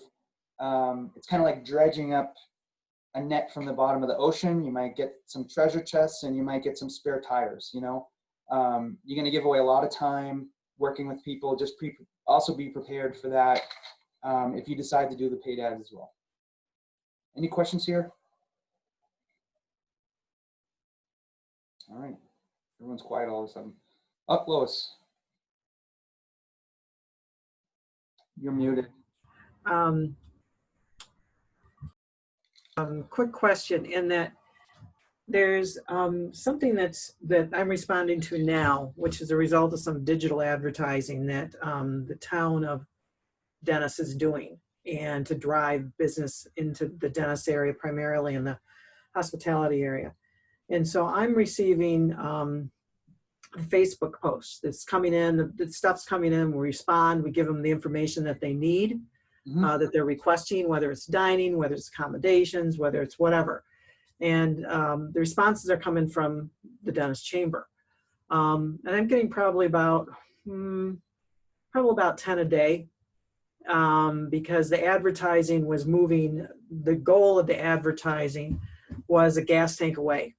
It's kind of like dredging up a net from the bottom of the ocean. You might get some treasure chests and you might get some spare tires. You're going to give away a lot of time working with people. Just also be prepared for that if you decide to do the paid ads as well. Any questions here? All right. Everyone's quiet all of a sudden. Up, Lois. You're muted. Quick question in that there's something that I'm responding to now, which is a result of some digital advertising that the town of Dennis is doing, and to drive business into the Dennis area, primarily in the hospitality area. And so I'm receiving Facebook posts that's coming in, the stuff's coming in, we respond, we give them the information that they need, that they're requesting, whether it's dining, whether it's accommodations, whether it's whatever. And the responses are coming from the Dennis Chamber. And I'm getting probably about 10 a day, because the advertising was moving. The goal of the advertising was a gas tank away.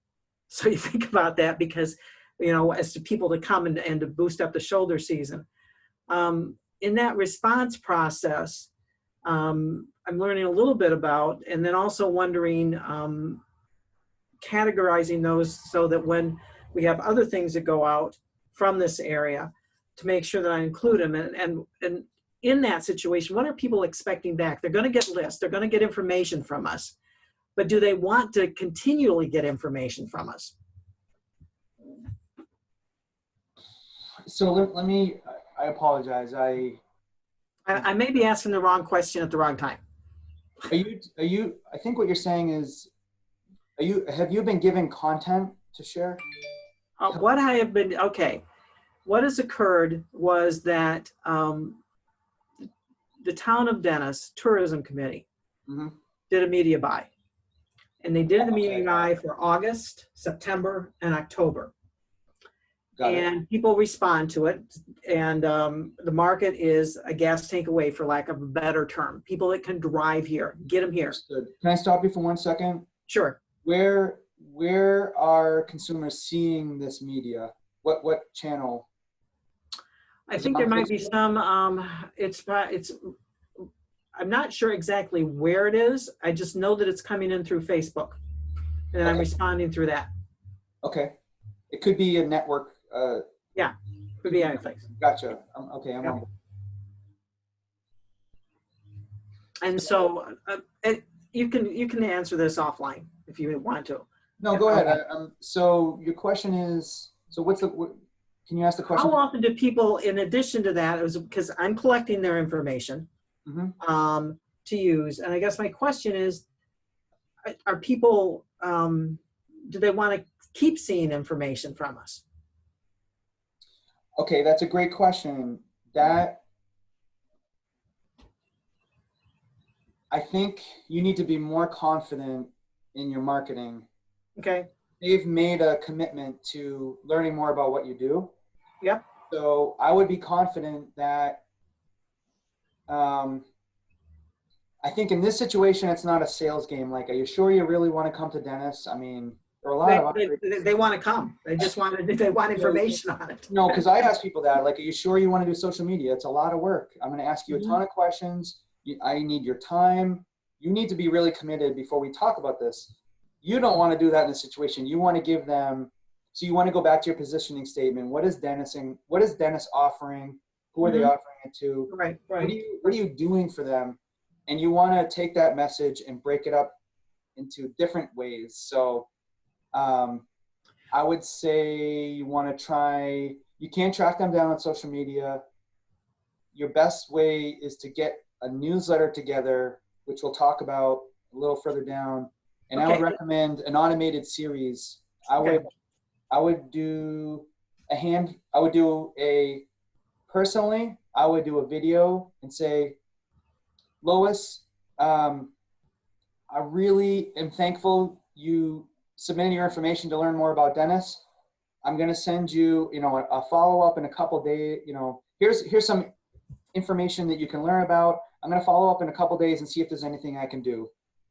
So you think about that, because, as to people to come and to boost up the shoulder season. In that response process, I'm learning a little bit about, and then also wondering, categorizing those so that when we have other things that go out from this area, to make sure that I include them. And in that situation, what are people expecting back? They're going to get lists, they're going to get information from us, but do they want to continually get information from us? So let me, I apologize. I may be asking the wrong question at the wrong time. Are you, I think what you're saying is, have you been given content to share? What I have been, okay. What has occurred was that the town of Dennis Tourism Committee did a media buy. And they did the media buy for August, September, and October. And people respond to it. And the market is a gas tank away, for lack of a better term. People that can drive here, get them here. Can I stop you for 1 second? Sure. Where are consumers seeing this media? What channel? I think there might be some, I'm not sure exactly where it is. I just know that it's coming in through Facebook, and I'm responding through that. Okay. It could be a network. Yeah, could be anything. Gotcha. Okay, I'm on. And so you can answer this offline if you want to. No, go ahead. So your question is, so can you ask the question? How often do people, in addition to that, it was because I'm collecting their information to use. And I guess my question is, are people, do they want to keep seeing information from us? Okay, that's a great question. I think you need to be more confident in your marketing. Okay. They've made a commitment to learning more about what you do. Yep. So I would be confident that I think in this situation, it's not a sales game. Like, are you sure you really want to come to Dennis? I mean, there are a lot of they want to come. They just want information on it. No, because I ask people that, like, are you sure you want to do social media? It's a lot of work. I'm going to ask you a ton of questions. I need your time. You need to be really committed before we talk about this. You don't want to do that in a situation. You want to give them, so you want to go back to your positioning statement. What is Dennis offering? Who are they offering it to? Right. What are you doing for them? and you want to take that message and break it up into different ways. So I would say you want to try, you can't track them down on social media. Your best way is to get a newsletter together, which we'll talk about a little further down. And I would recommend an automated series. I would do personally, I would do a video and say, Lois, I really am thankful you submitted your information to learn more about Dennis. I'm going to send you, a follow-up in a couple days. Here's some information that you can learn about. I'm going to follow up in a couple days and see if there's anything I can do.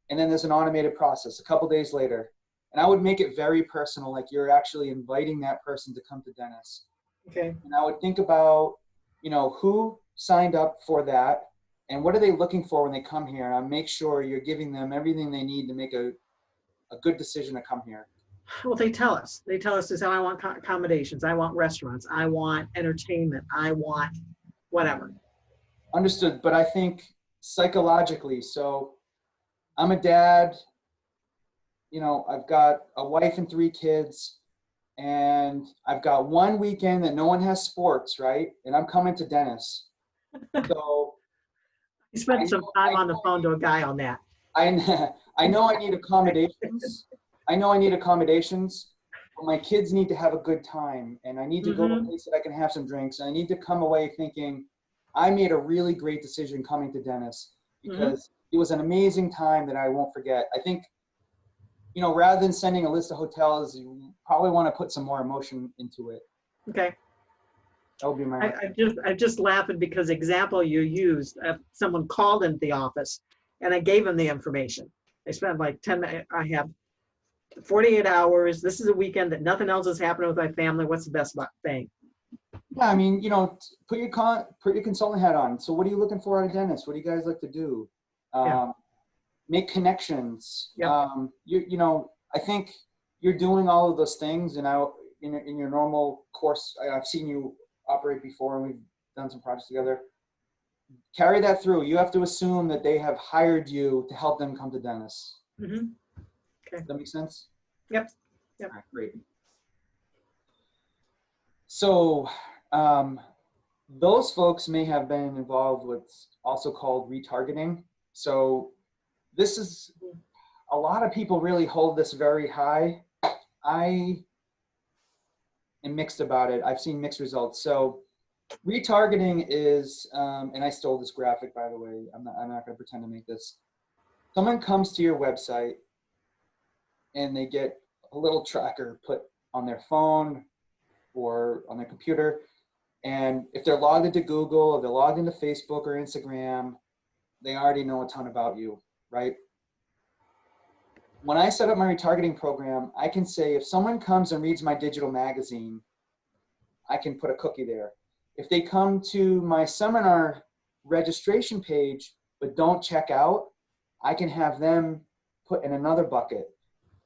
And then there's an automated process a couple days later. And I would make it very personal, like you're actually inviting that person to come to Dennis. Okay. And I would think about, who signed up for that and what are they looking for when they come here? And I'll make sure you're giving them everything they need to make a good decision to come here. Well, they tell us. They tell us, I want accommodations. I want restaurants. I want entertainment. I want whatever. Understood. But I think psychologically, so I'm a dad, I've got a wife and 3 kids, and I've got one weekend that no one has sports, right? And I'm coming to Dennis. So You spent some time on the phone to a guy on that. I know I need accommodations. But my kids need to have a good time, and I need to go to a place that I can have some drinks. And I need to come away thinking I made a really great decision coming to Dennis, because it was an amazing time that I won't forget. I think, rather than sending a list of hotels, you probably want to put some more emotion into it. Okay. That would be my. I just laughing because example you used, someone called into the office and I gave them the information. They spent like 10 minutes. I have 48 hours. This is a weekend that nothing else is happening with my family. What's the best thing? Yeah, I mean, put your consultant hat on. So what are you looking for out of Dennis? What do you guys like to do? Make connections. Yep. I think you're doing all of those things, and in your normal course, I've seen you operate before, and we've done some projects together. Carry that through. You have to assume that they have hired you to help them come to Dennis. Okay. Does that make sense? Yep. All right, great. So those folks may have been involved with also called retargeting. So this is, a lot of people really hold this very high. I am mixed about it. I've seen mixed results. So retargeting is, and I stole this graphic, by the way. I'm not going to pretend to make this. Someone comes to your website and they get a little tracker put on their phone or on their computer. And if they're logged into Google, if they're logged into Facebook or Instagram, they already know a ton about you, right? When I set up my retargeting program, I can say if someone comes and reads my digital magazine, I can put a cookie there. If they come to my seminar registration page but don't check out, I can have them put in another bucket.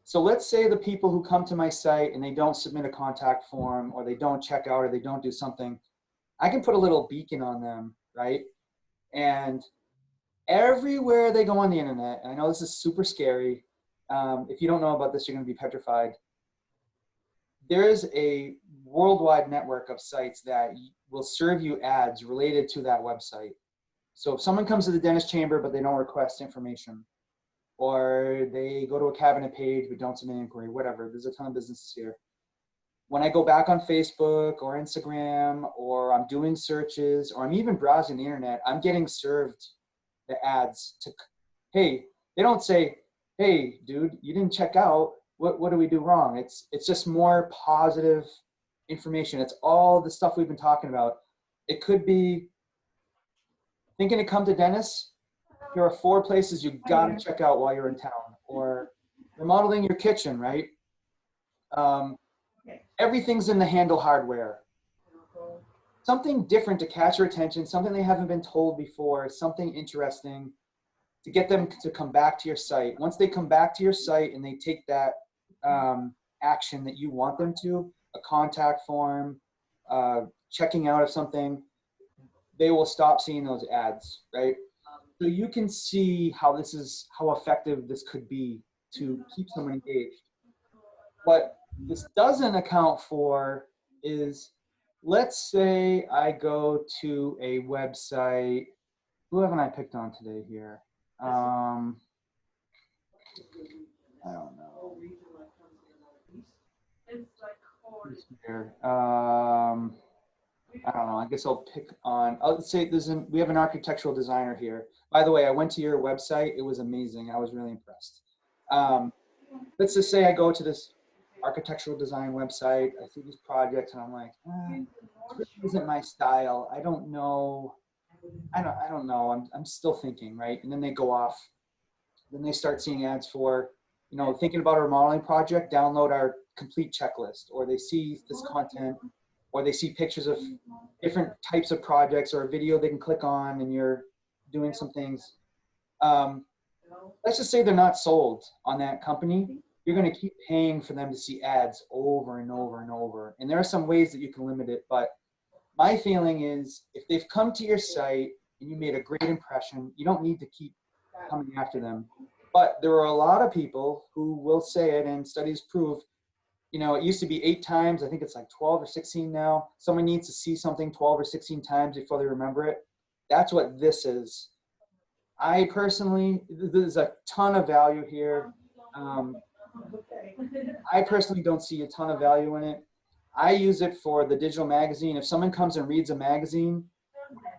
So let's say the people who come to my site and they don't submit a contact form, or they don't check out, or they don't do something, I can put a little beacon on them, right? And everywhere they go on the internet, and I know this is super scary. If you don't know about this, you're going to be petrified. There is a worldwide network of sites that will serve you ads related to that website. So if someone comes to the dentist chamber but they don't request information, or they go to a cabinet page but don't submit an inquiry, whatever, there's a ton of businesses here. When I go back on Facebook or Instagram, or I'm doing searches, or I'm even browsing the internet, I'm getting served the ads to, hey, they don't say, hey, dude, you didn't check out. What do we do wrong? It's just more positive information. It's all the stuff we've been talking about. It could be thinking to come to Dennis. Here are 4 places you got to check out while you're in town, or remodeling your kitchen, right? Everything's in the handle hardware. Something different to catch your attention, something they haven't been told before, something interesting to get them to come back to your site. Once they come back to your site and they take that action that you want them to, a contact form, checking out of something, they will stop seeing those ads, right? So you can see how how effective this could be to keep someone engaged. What this doesn't account for is, let's say I go to a website. Who haven't I picked on today here? I don't know. Who's here? I don't know. I guess I'll pick on. I'll say we have an architectural designer here. By the way, I went to your website. It was amazing. I was really impressed. Let's just say I go to this architectural design website. I see these projects, and I'm like, this isn't my style. I don't know. I don't know. I'm still thinking, right? And then they go off. Then they start seeing ads for, thinking about a remodeling project, download our complete checklist, or they see this content, or they see pictures of different types of projects or a video they can click on, and you're doing some things. Let's just say they're not sold on that company. You're going to keep paying for them to see ads over and over and over. And there are some ways that you can limit it, but my feeling is if they've come to your site and you made a great impression, you don't need to keep coming after them. But there are a lot of people who will say it, and studies prove, it used to be 8 times. I think it's like 12 or 16 now. Someone needs to see something 12 or 16 times before they remember it. That's what this is. I personally, there's a ton of value here. I personally don't see a ton of value in it. I use it for the digital magazine. If someone comes and reads a magazine,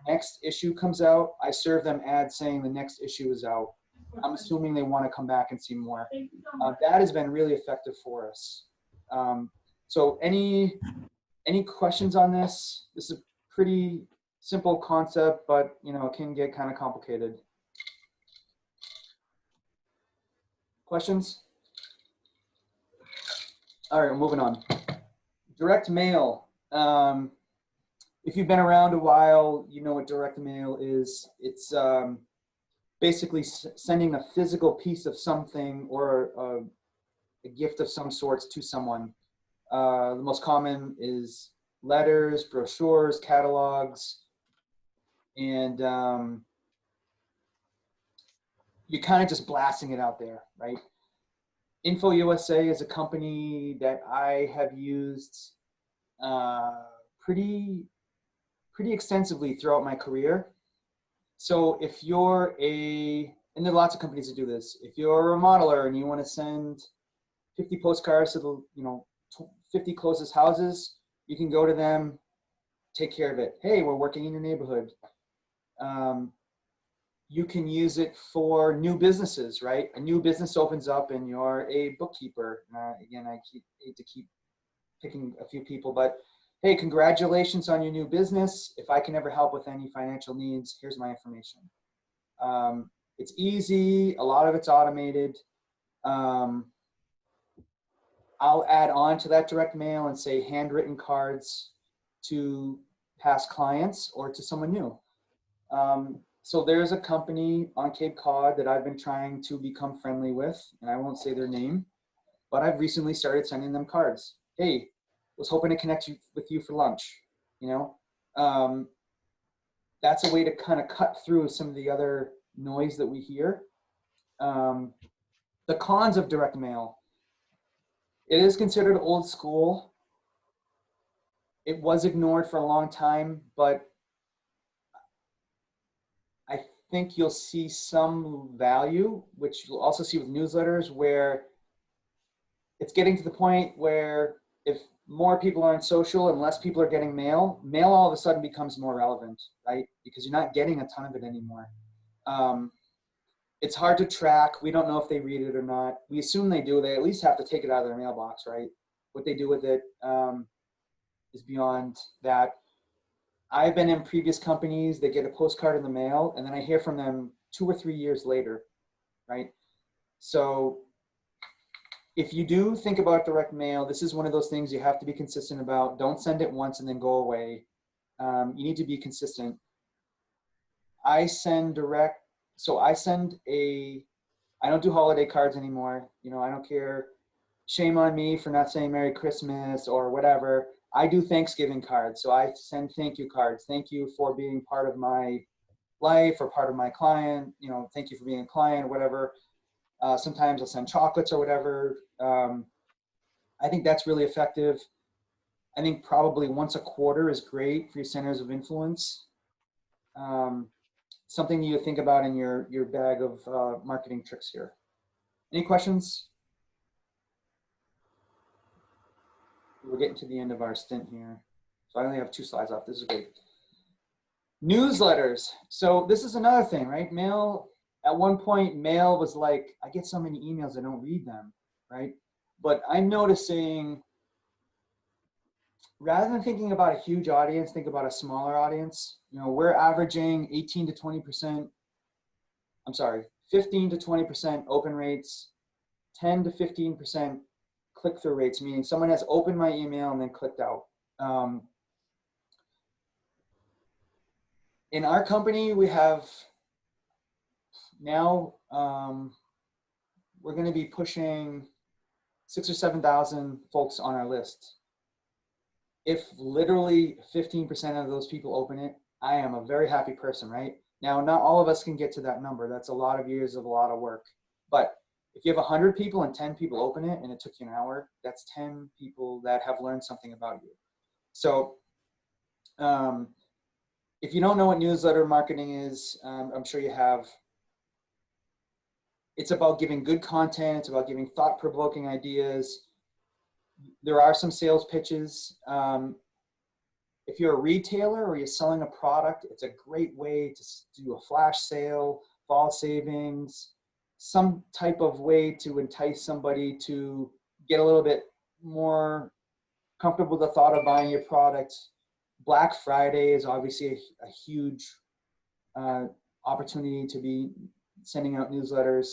next issue comes out, I serve them ads saying the next issue is out. I'm assuming they want to come back and see more. That has been really effective for us. So any questions on this? This is a pretty simple concept, but it can get kind of complicated. Questions? All right, we're moving on. Direct mail. If you've been around a while, you know what direct mail is. It's basically sending a physical piece of something or a gift of some sorts to someone. The most common is letters, brochures, catalogs, and you're kind of just blasting it out there, right? Info USA is a company that I have used pretty extensively throughout my career. So if you're and there are lots of companies that do this, if you're a remodeler and you want to send 50 postcards to the 50 closest houses, you can go to them, take care of it. Hey, we're working in your neighborhood. You can use it for new businesses, right? A new business opens up and you're a bookkeeper. Again, I hate to keep picking a few people, but hey, congratulations on your new business. If I can ever help with any financial needs, here's my information. It's easy. A lot of it's automated. I'll add on to that direct mail and say handwritten cards to past clients or to someone new. So there's a company on Cape Cod that I've been trying to become friendly with, and I won't say their name, but I've recently started sending them cards. Hey, was hoping to connect with you for lunch. That's a way to kind of cut through some of the other noise that we hear. The cons of direct mail. It is considered old school. It was ignored for a long time, but I think you'll see some value, which you'll also see with newsletters, where it's getting to the point where if more people are on social and less people are getting mail all of a sudden becomes more relevant, right? Because you're not getting a ton of it anymore. It's hard to track. We don't know if they read it or not. We assume they do. They at least have to take it out of their mailbox, right? What they do with it is beyond that. I've been in previous companies that get a postcard in the mail and then I hear from them 2 or 3 years later, right? So if you do think about direct mail, this is one of those things you have to be consistent about. Don't send it once and then go away. You need to be consistent. I send direct, so I don't do holiday cards anymore. I don't care. Shame on me for not saying Merry Christmas or whatever. I do Thanksgiving cards. So I send thank you cards. Thank you for being part of my life or part of my client, you know, thank you for being a client or whatever. Sometimes I'll send chocolates or whatever. I think that's really effective. I think probably once a quarter is great for your centers of influence. Something you think about in your bag of marketing tricks here. Any questions? We're getting to the end of our stint here. So I only have 2 slides off. This is great. Newsletters. So this is another thing, right? Mail, at one point, mail was like, I get so many emails, I don't read them, right? But I'm noticing, rather than thinking about a huge audience, think about a smaller audience. You know, we're averaging 18 to 20%, I'm sorry, 15 to 20% open rates, 10 to 15% click-through rates, meaning someone has opened my email and then clicked out. In our company, we have now, we're going to be pushing 6,000 or 7,000 folks on our list. If literally 15% of those people open it, I am a very happy person, right? Now, not all of us can get to that number. That's a lot of years of a lot of work. But if you have 100 people and 10 people open it and it took you an hour, that's 10 people that have learned something about you. So if you don't know what newsletter marketing is, I'm sure you have. It's about giving good content. It's about giving thought-provoking ideas. There are some sales pitches. If you're a retailer or you're selling a product, it's a great way to do a flash sale, fall savings, some type of way to entice somebody to get a little bit more comfortable with the thought of buying your product. Black Friday is obviously a huge opportunity to be sending out newsletters.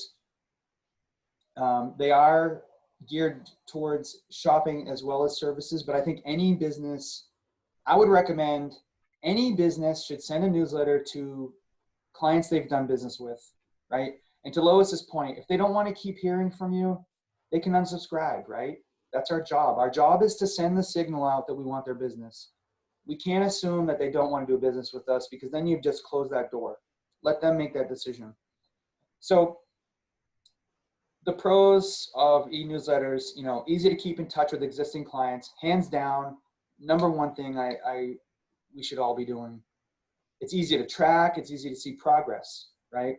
They are geared towards shopping as well as services, but I think any business, I would recommend any business should send a newsletter to clients they've done business with, right? And to Lois's point, if they don't want to keep hearing from you, they can unsubscribe, right? That's our job. Our job is to send the signal out that we want their business. We can't assume that they don't want to do business with us, because then you've just closed that door. Let them make that decision. So the pros of e-newsletters, you know, easy to keep in touch with existing clients, hands down, number one thing we should all be doing. It's easy to track, it's easy to see progress, right?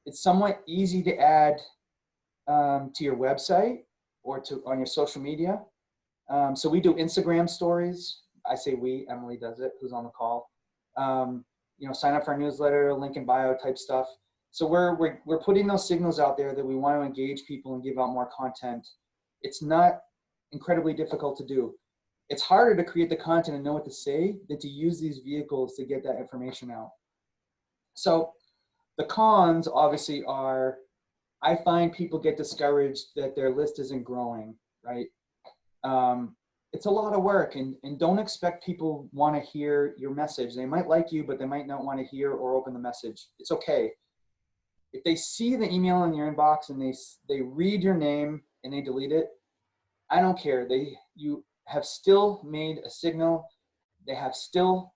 It's somewhat easy to add to your website or on your social media. So we do Instagram stories. I say we, Emily does it, who's on the call. You know, sign up for our newsletter, link in bio type stuff. So we're putting those signals out there that we want to engage people and give out more content. It's not incredibly difficult to do. It's harder to create the content and know what to say than to use these vehicles to get that information out. So the cons obviously are, I find people get discouraged that their list isn't growing, right? It's a lot of work, and don't expect people want to hear your message. They might like you, but they might not want to hear or open the message. It's okay. If they see the email in your inbox and they read your name and they delete it, I don't care. You have still made a signal. They have still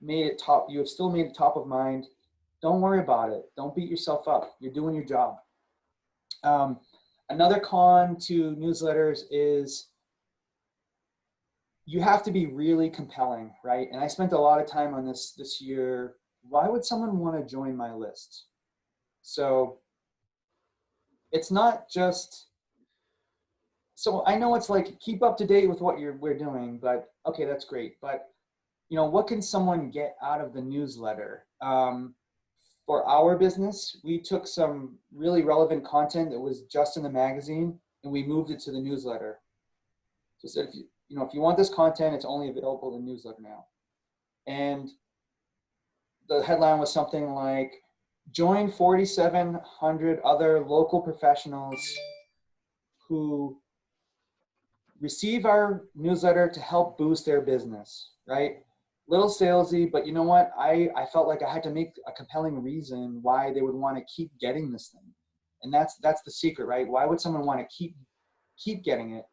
made it top. You have still made it top of mind. Don't worry about it. Don't beat yourself up. You're doing your job. Another con to newsletters is you have to be really compelling, right? And I spent a lot of time on this year. Why would someone want to join my list? So it's not just, so I know it's like, keep up to date with what we're doing, but okay, that's great. But you know, what can someone get out of the newsletter? For our business, we took some really relevant content that was just in the magazine and we moved it to the newsletter. So said, if you want this content, it's only available in the newsletter now. And the headline was something like, join 4,700 other local professionals who receive our newsletter to help boost their business, right? Little salesy, but you know what? I felt like I had to make a compelling reason why they would want to keep getting this thing. And that's the secret, right? Why would someone want to keep getting it?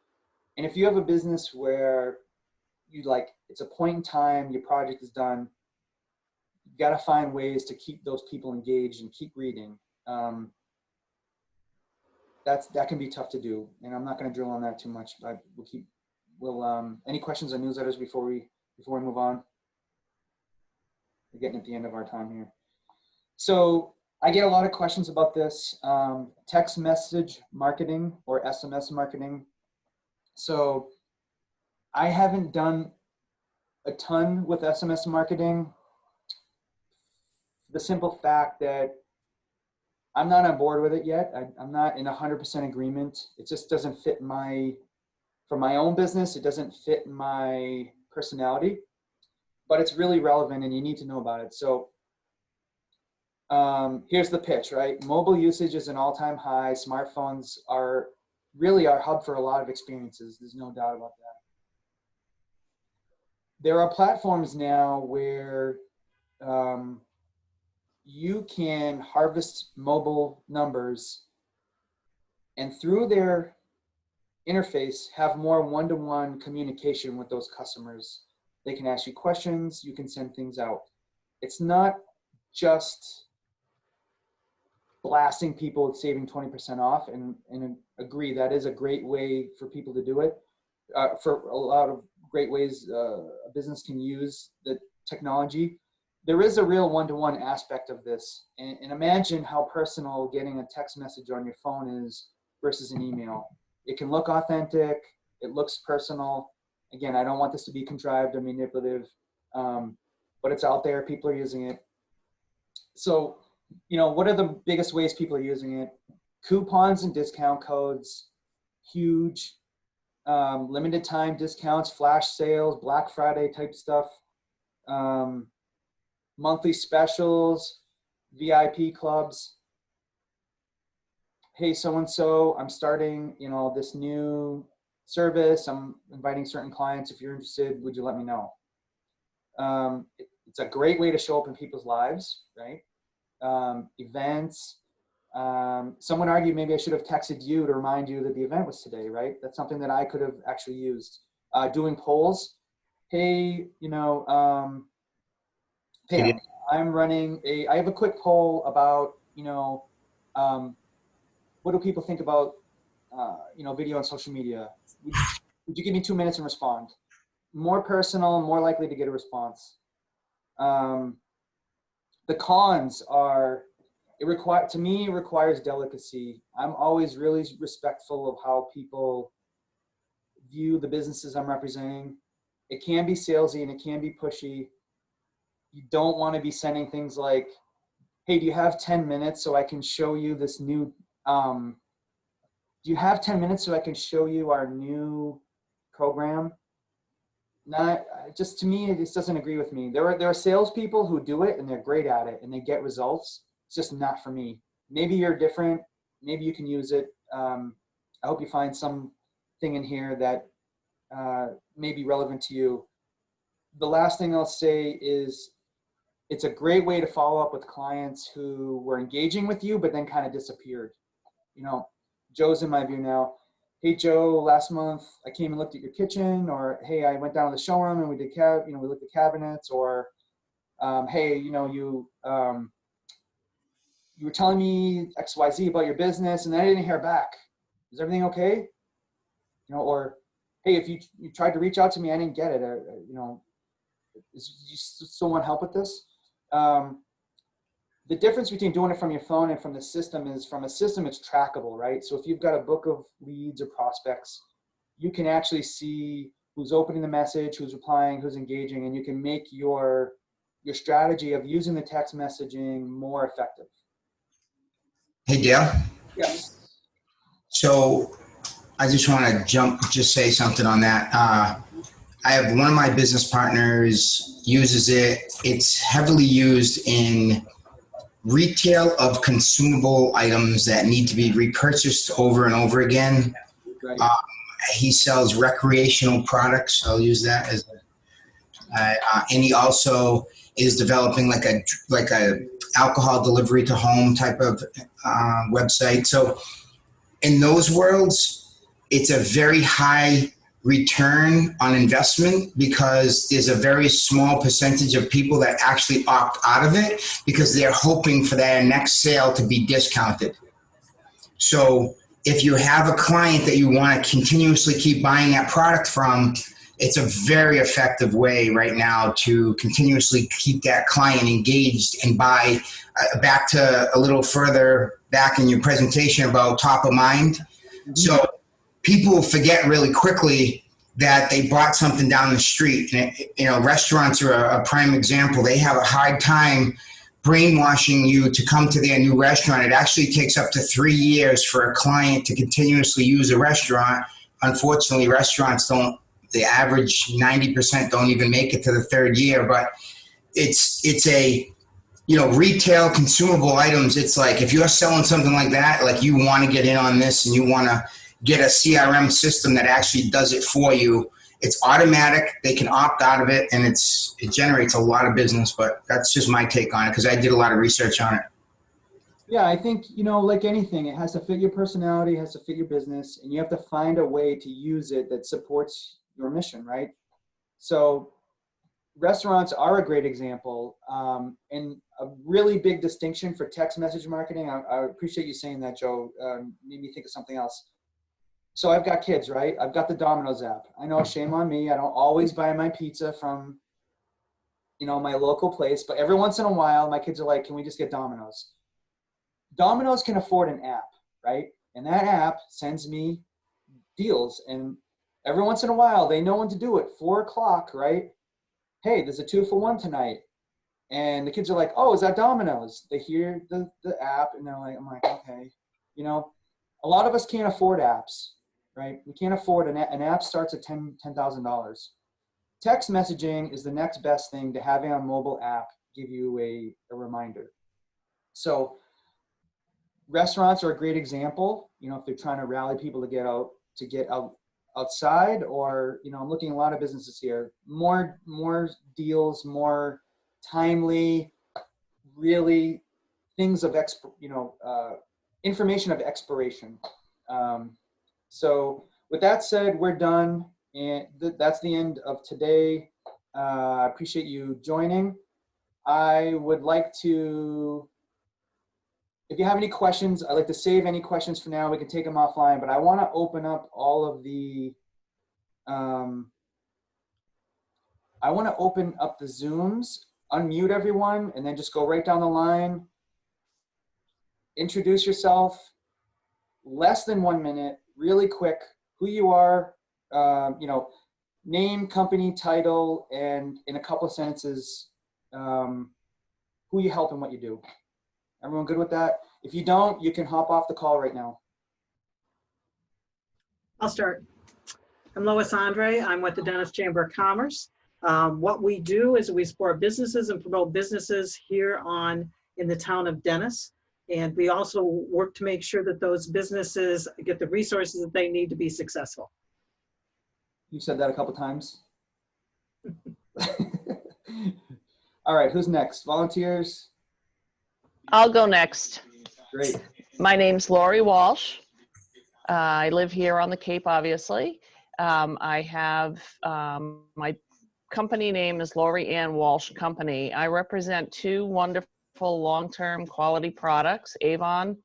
And if you have a business where it's a point in time, your project is done, got to find ways to keep those people engaged and keep reading. That can be tough to do, and I'm not going to drill on that too much. But any questions on newsletters before we move on? We're getting at the end of our time here. So I get a lot of questions about this, text message marketing or SMS marketing. So I haven't done a ton with SMS marketing. The simple fact that I'm not on board with it yet. I'm not in 100% agreement. It just doesn't fit for my own business, it doesn't fit my personality, but it's really relevant and you need to know about it. So here's the pitch, right? Mobile usage is an all-time high. Smartphones are really our hub for a lot of experiences. There's no doubt about that. There are platforms now where you can harvest mobile numbers and through their interface have more one-to-one communication with those customers. They can ask you questions, you can send things out. It's not just blasting people with saving 20% off, and agree that is a great way for people to do it. For a lot of great ways a business can use the technology. There is a real one-to-one aspect of this. And imagine how personal getting a text message on your phone is versus an email. It can look authentic, it looks personal. Again, I don't want this to be contrived or manipulative, but it's out there, people are using it. So, what are the biggest ways people are using it? Coupons and discount codes, huge. Limited time discounts, flash sales, Black Friday type stuff. Monthly specials, VIP clubs. Hey, so-and-so, I'm starting, this new service. I'm inviting certain clients. If you're interested, would you let me know? It's a great way to show up in people's lives, right? Events. Someone argued maybe I should have texted you to remind you that the event was today, right? That's something that I could have actually used. Doing polls. Hey, Pam, I have a quick poll about, what do people think about, video on social media? Would you give me 2 minutes and respond? More personal, more likely to get a response. The cons are, it requires delicacy. I'm always really respectful of how people view the businesses I'm representing. It can be salesy and it can be pushy. You don't want to be sending things like, hey, do you have 10 minutes so I can show you this new, do you have 10 minutes so I can show you our new program? To me, it just doesn't agree with me. There are salespeople who do it and they're great at it and they get results. It's just not for me. Maybe you're different. Maybe you can use it. I hope you find something in here that may be relevant to you. The last thing I'll say is it's a great way to follow up with clients who were engaging with you, but then kind of disappeared. Joe's in my view now. Hey, Joe, last month I came and looked at your kitchen, or hey, I went down to the showroom and we did we looked at cabinets, or hey, you were telling me XYZ about your business and I didn't hear back. Is everything okay? Or hey, if you tried to reach out to me, I didn't get it. You still want help with this? The difference between doing it from your phone and from the system is, from a system, it's trackable, right? So if you've got a book of leads or prospects, you can actually see who's opening the message, who's replying, who's engaging, and you can make your strategy of using the text messaging more effective. Hey, Dale. Yes. So I just want to say something on that. I have one of my business partners uses it. It's heavily used in retail of consumable items that need to be repurchased over and over again. Right. He sells recreational products. I'll use that as, and he also is developing like a alcohol delivery to home type of website. So in those worlds, it's a very high return on investment because there's a very small percentage of people that actually opt out of it because they're hoping for their next sale to be discounted. So if you have a client that you want to continuously keep buying that product from, it's a very effective way right now to continuously keep that client engaged and buy. Back to a little further back in your presentation about top of mind. Mm-hmm. So people forget really quickly that they bought something down the street. And restaurants are a prime example. They have a hard time brainwashing you to come to their new restaurant. It actually takes up to 3 years for a client to continuously use a restaurant. Unfortunately, restaurants don't, the average 90% don't even make it to the 3rd year, but it's a, retail consumable items. It's like, if you're selling something like that, like you want to get in on this and you want to get a CRM system that actually does it for you. It's automatic. They can opt out of it, and it generates a lot of business. But that's just my take on it because I did a lot of research on it. Yeah, I think, like anything, it has to fit your personality, it has to fit your business, and you have to find a way to use it that supports your mission, right? So restaurants are a great example, and a really big distinction for text message marketing. I appreciate you saying that, Joe. Made me think of something else. So I've got kids, right? I've got the Domino's app. I know, shame on me. I don't always buy my pizza from, my local place, but every once in a while, my kids are like, can we just get Domino's? Domino's can afford an app, right? And that app sends me deals. And every once in a while, they know when to do it. 4 o'clock, right? Hey, there's a 2-for-1 tonight. And the kids are like, oh, is that Domino's? They hear the app and they're like, I'm like, okay. A lot of us can't afford apps, right? We can't afford an app starts at $10,000. Text messaging is the next best thing to having a mobile app give you a reminder. So restaurants are a great example, if they're trying to rally people to get out outside, or, I'm looking at a lot of businesses here, more deals, more timely, really things of information of expiration. So with that said, we're done. And that's the end of today. I appreciate you joining. I would like to, if you have any questions, I'd like to save any questions for now. We can take them offline, but I want to open up all of the, I want to open up the Zooms, unmute everyone, and then just go right down the line. Introduce yourself, less than 1 minute, really quick, who you are, name, company, title, and in a couple of sentences, who you help and what you do. Everyone good with that? If you don't, you can hop off the call right now. I'll start. I'm Lois Andre. I'm with the Dennis Chamber of Commerce. What we do is we support businesses and promote businesses here in the town of Dennis. And we also work to make sure that those businesses get the resources that they need to be successful. You said that a couple times. All right, who's next? Volunteers? I'll go next. Great. My name's Lori Walsh. I live here on the Cape, obviously. I have my company name is Lori Ann Walsh Company. I represent 2 wonderful long-term quality products, Avon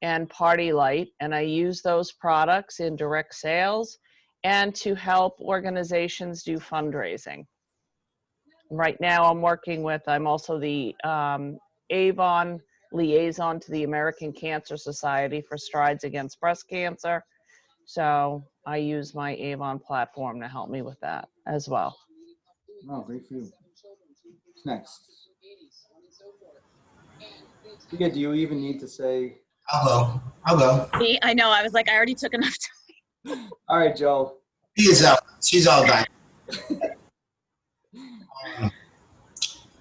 and Party Light, and I use those products in direct sales and to help organizations do fundraising. Right now I'm also the Avon liaison to the American Cancer Society for Strides Against Breast Cancer. So I use my Avon platform to help me with that as well. Oh, great for you. What's next? Yeah, do you even need to say? I'll go. Me, I know, I was like, I already took enough time. All right, Joe. She is up. She's all done.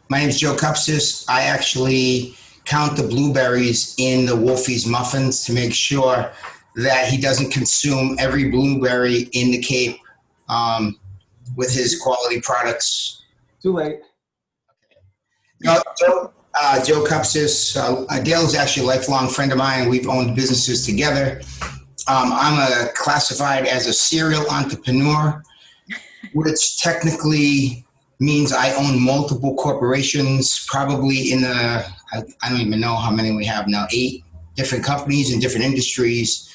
My name is Joe Cupsis. I actually count the blueberries in the Wolfie's muffins to make sure that he doesn't consume every blueberry in the Cape with his quality products. Too late. No, Joe Cupsis. Dale is actually a lifelong friend of mine. We've owned businesses together. I'm classified as a serial entrepreneur, which technically means I own multiple corporations, probably in the, I don't even know how many we have now, 8 different companies in different industries.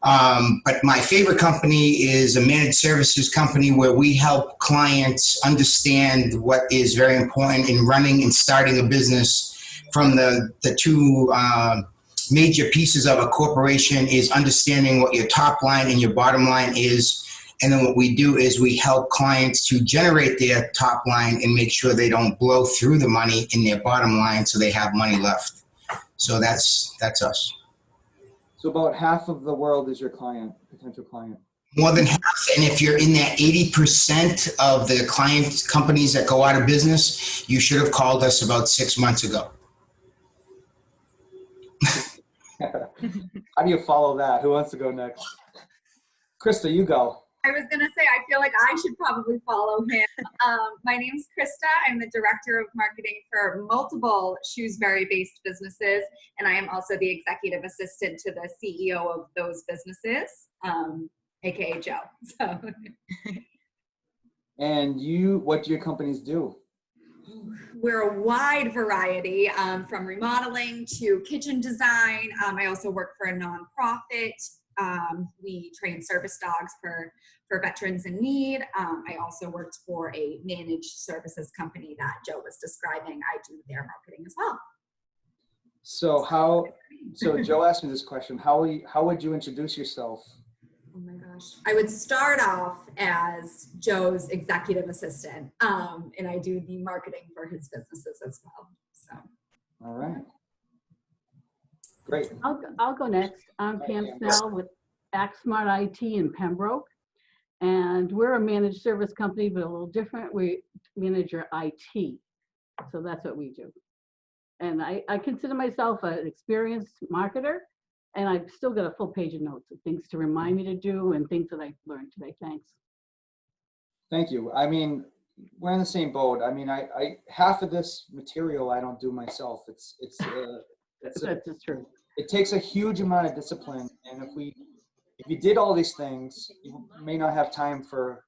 But my favorite company is a managed services company where we help clients understand what is very important in running and starting a business. From the 2 major pieces of a corporation is understanding what your top line and your bottom line is. And then what we do is we help clients to generate their top line and make sure they don't blow through the money in their bottom line so they have money left. So that's us. So about half of the world is your client, potential client. More than half, and if you're in that 80% of the client companies that go out of business, you should have called us about 6 months ago. How do you follow that? Who wants to go next? Krista, you go. I was going to say, I feel like I should probably follow him. My name's Krista. I'm the Director of Marketing for multiple Shrewsbury-based businesses, and I am also the Executive Assistant to the CEO of those businesses, aka Joe. So. And what do your companies do? We're a wide variety, from remodeling to kitchen design. I also work for a nonprofit. We train service dogs for veterans in need. I also worked for a managed services company that Joe was describing. I do their marketing as well. So Joe asked me this question. How would you introduce yourself? Oh my gosh. I would start off as Joe's executive assistant, and I do the marketing for his businesses as well. So. All right. Great. I'll go next. I'm Pam Snell with ActSmart IT in Pembroke. And we're a managed service company, but a little different. We manage your IT. So that's what we do. And I consider myself an experienced marketer, and I've still got a full page of notes of things to remind me to do and things that I learned today. Thanks. Thank you. I mean, we're in the same boat. I mean, I half of this material I don't do myself. It's true. It takes a huge amount of discipline, and if you did all these things, you may not have time for,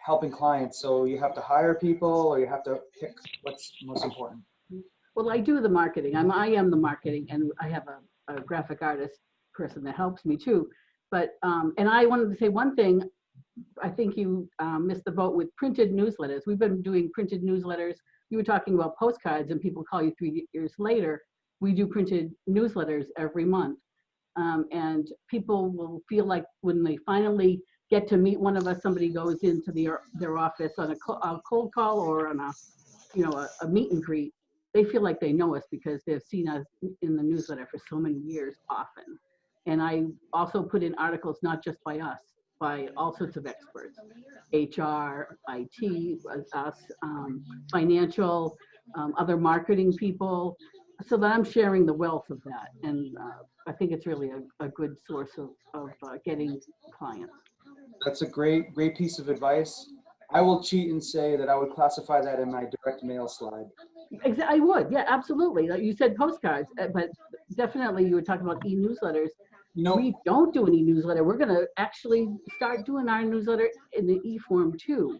helping clients. So you have to hire people, or you have to pick what's most important. Well, I do the marketing. I am the marketing, and I have a graphic artist person that helps me too. But and I wanted to say one thing. I think you missed the boat with printed newsletters. We've been doing printed newsletters. You were talking about postcards, and people call you 3 years later. We do printed newsletters every month. And people will feel like when they finally get to meet one of us, somebody goes into their office on a cold call or on a meet and greet, they feel like they know us because they've seen us in the newsletter for so many years often. And I also put in articles, not just by us, by all sorts of experts, HR, IT, us, financial, other marketing people, so that I'm sharing the wealth of that. And I think it's really a good source of getting clients. That's a great piece of advice. I will cheat and say that I would classify that in my direct mail slide. I would, yeah, absolutely. You said postcards, but definitely you were talking about e-newsletters. We don't do any newsletter. We're going to actually start doing our newsletter in the e-form too.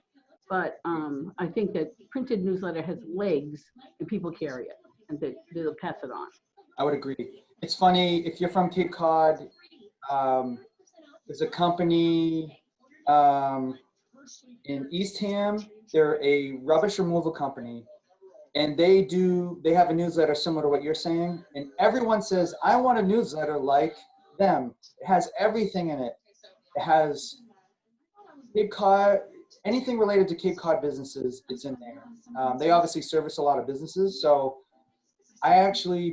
But I think that printed newsletter has legs and people carry it and they'll pass it on. I would agree. It's funny, if you're from Cape Cod, there's a company in Eastham. They're a rubbish removal company, and they have a newsletter similar to what you're saying. And everyone says, I want a newsletter like them. It has everything in it. It has Cape Cod, anything related to Cape Cod businesses, it's in there. They obviously service a lot of businesses. So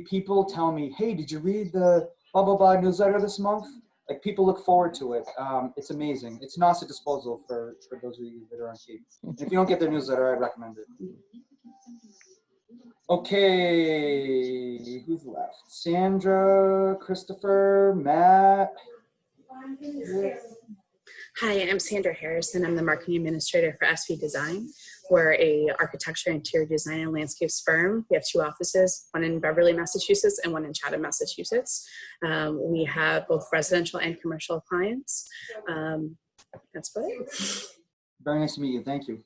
people tell me, hey, did you read the blah, blah, blah newsletter this month? Like, people look forward to it. It's amazing. It's NASA disposal for those of you that are on Cape. And if you don't get their newsletter, I'd recommend it. Okay, who's left? Sandra, Christopher, Matt. Hi, I'm Sandra Harrison. I'm the marketing administrator for SV Design. We're a architecture, interior design, and landscapes firm. We have 2 offices, one in Beverly, Massachusetts, and one in Chatham, Massachusetts. We have both residential and commercial clients. That's about it. Very nice to meet you. Thank you.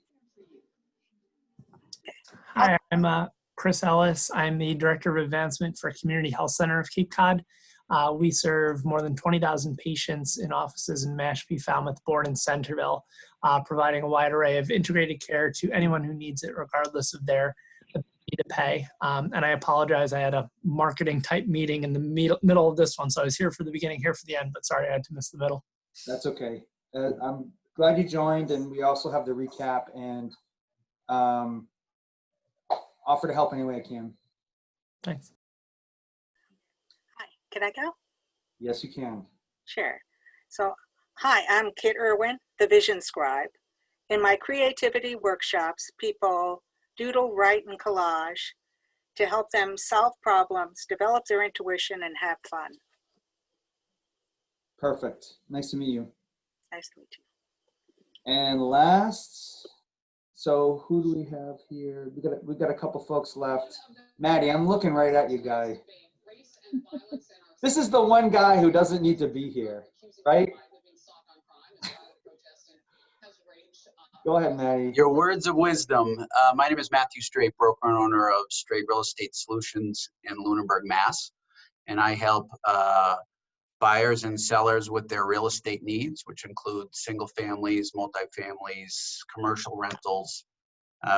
Hi, I'm Chris Ellis. I'm the Director of Advancement for Community Health Center of Cape Cod. We serve more than 20,000 patients in offices in Mashpee, Falmouth, Bourne, and Centerville, providing a wide array of integrated care to anyone who needs it, regardless of their ability to pay. And I apologize, I had a marketing type meeting in the middle of this one, so I was here for the beginning, here for the end, but sorry I had to miss the middle. That's okay. I'm glad you joined, and we also have the recap and offer to help any way I can. Thanks. Hi, can I go? Yes, you can. Sure. So, hi, I'm Kit Irwin, the Vision Scribe. In my creativity workshops, people doodle, write, and collage to help them solve problems, develop their intuition, and have fun. Perfect. Nice to meet you. Nice to meet you. And last, so who do we have here? We got a couple folks left. Maddie, I'm looking right at you, guy. This is the one guy who doesn't need to be here, right? Go ahead, Maddie. Your words of wisdom. My name is Matthew Strait, broker and owner of Strait Real Estate Solutions in Lunenburg, Mass. And I help buyers and sellers with their real estate needs, which include single families, multifamilies, commercial rentals.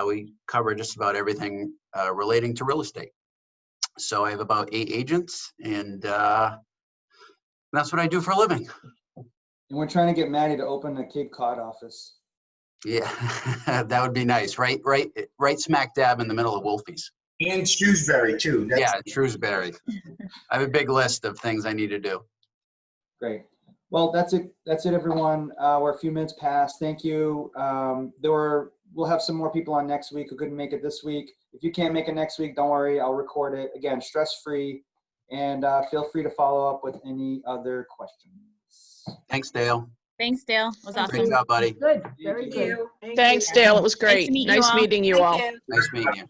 We cover just about everything relating to real estate. So I have about 8 agents, and that's what I do for a living. And we're trying to get Maddie to open a Cape Cod office. Yeah, that would be nice. Right smack dab in the middle of Wolfie's. And Shrewsbury too. Yeah, Shrewsbury. I have a big list of things I need to do. Great. Well, that's it. That's it, everyone. We're a few minutes past. Thank you. We'll have some more people on next week who couldn't make it this week. If you can't make it next week, don't worry. I'll record it. Again, stress-free. And feel free to follow up with any other questions. Thanks, Dale. Thanks, Dale. It was awesome. Great job, buddy. Good, very Thank good. you. Thanks, Dale. It was great. meet you Nice all. meeting you Thank all. you. Nice meeting you.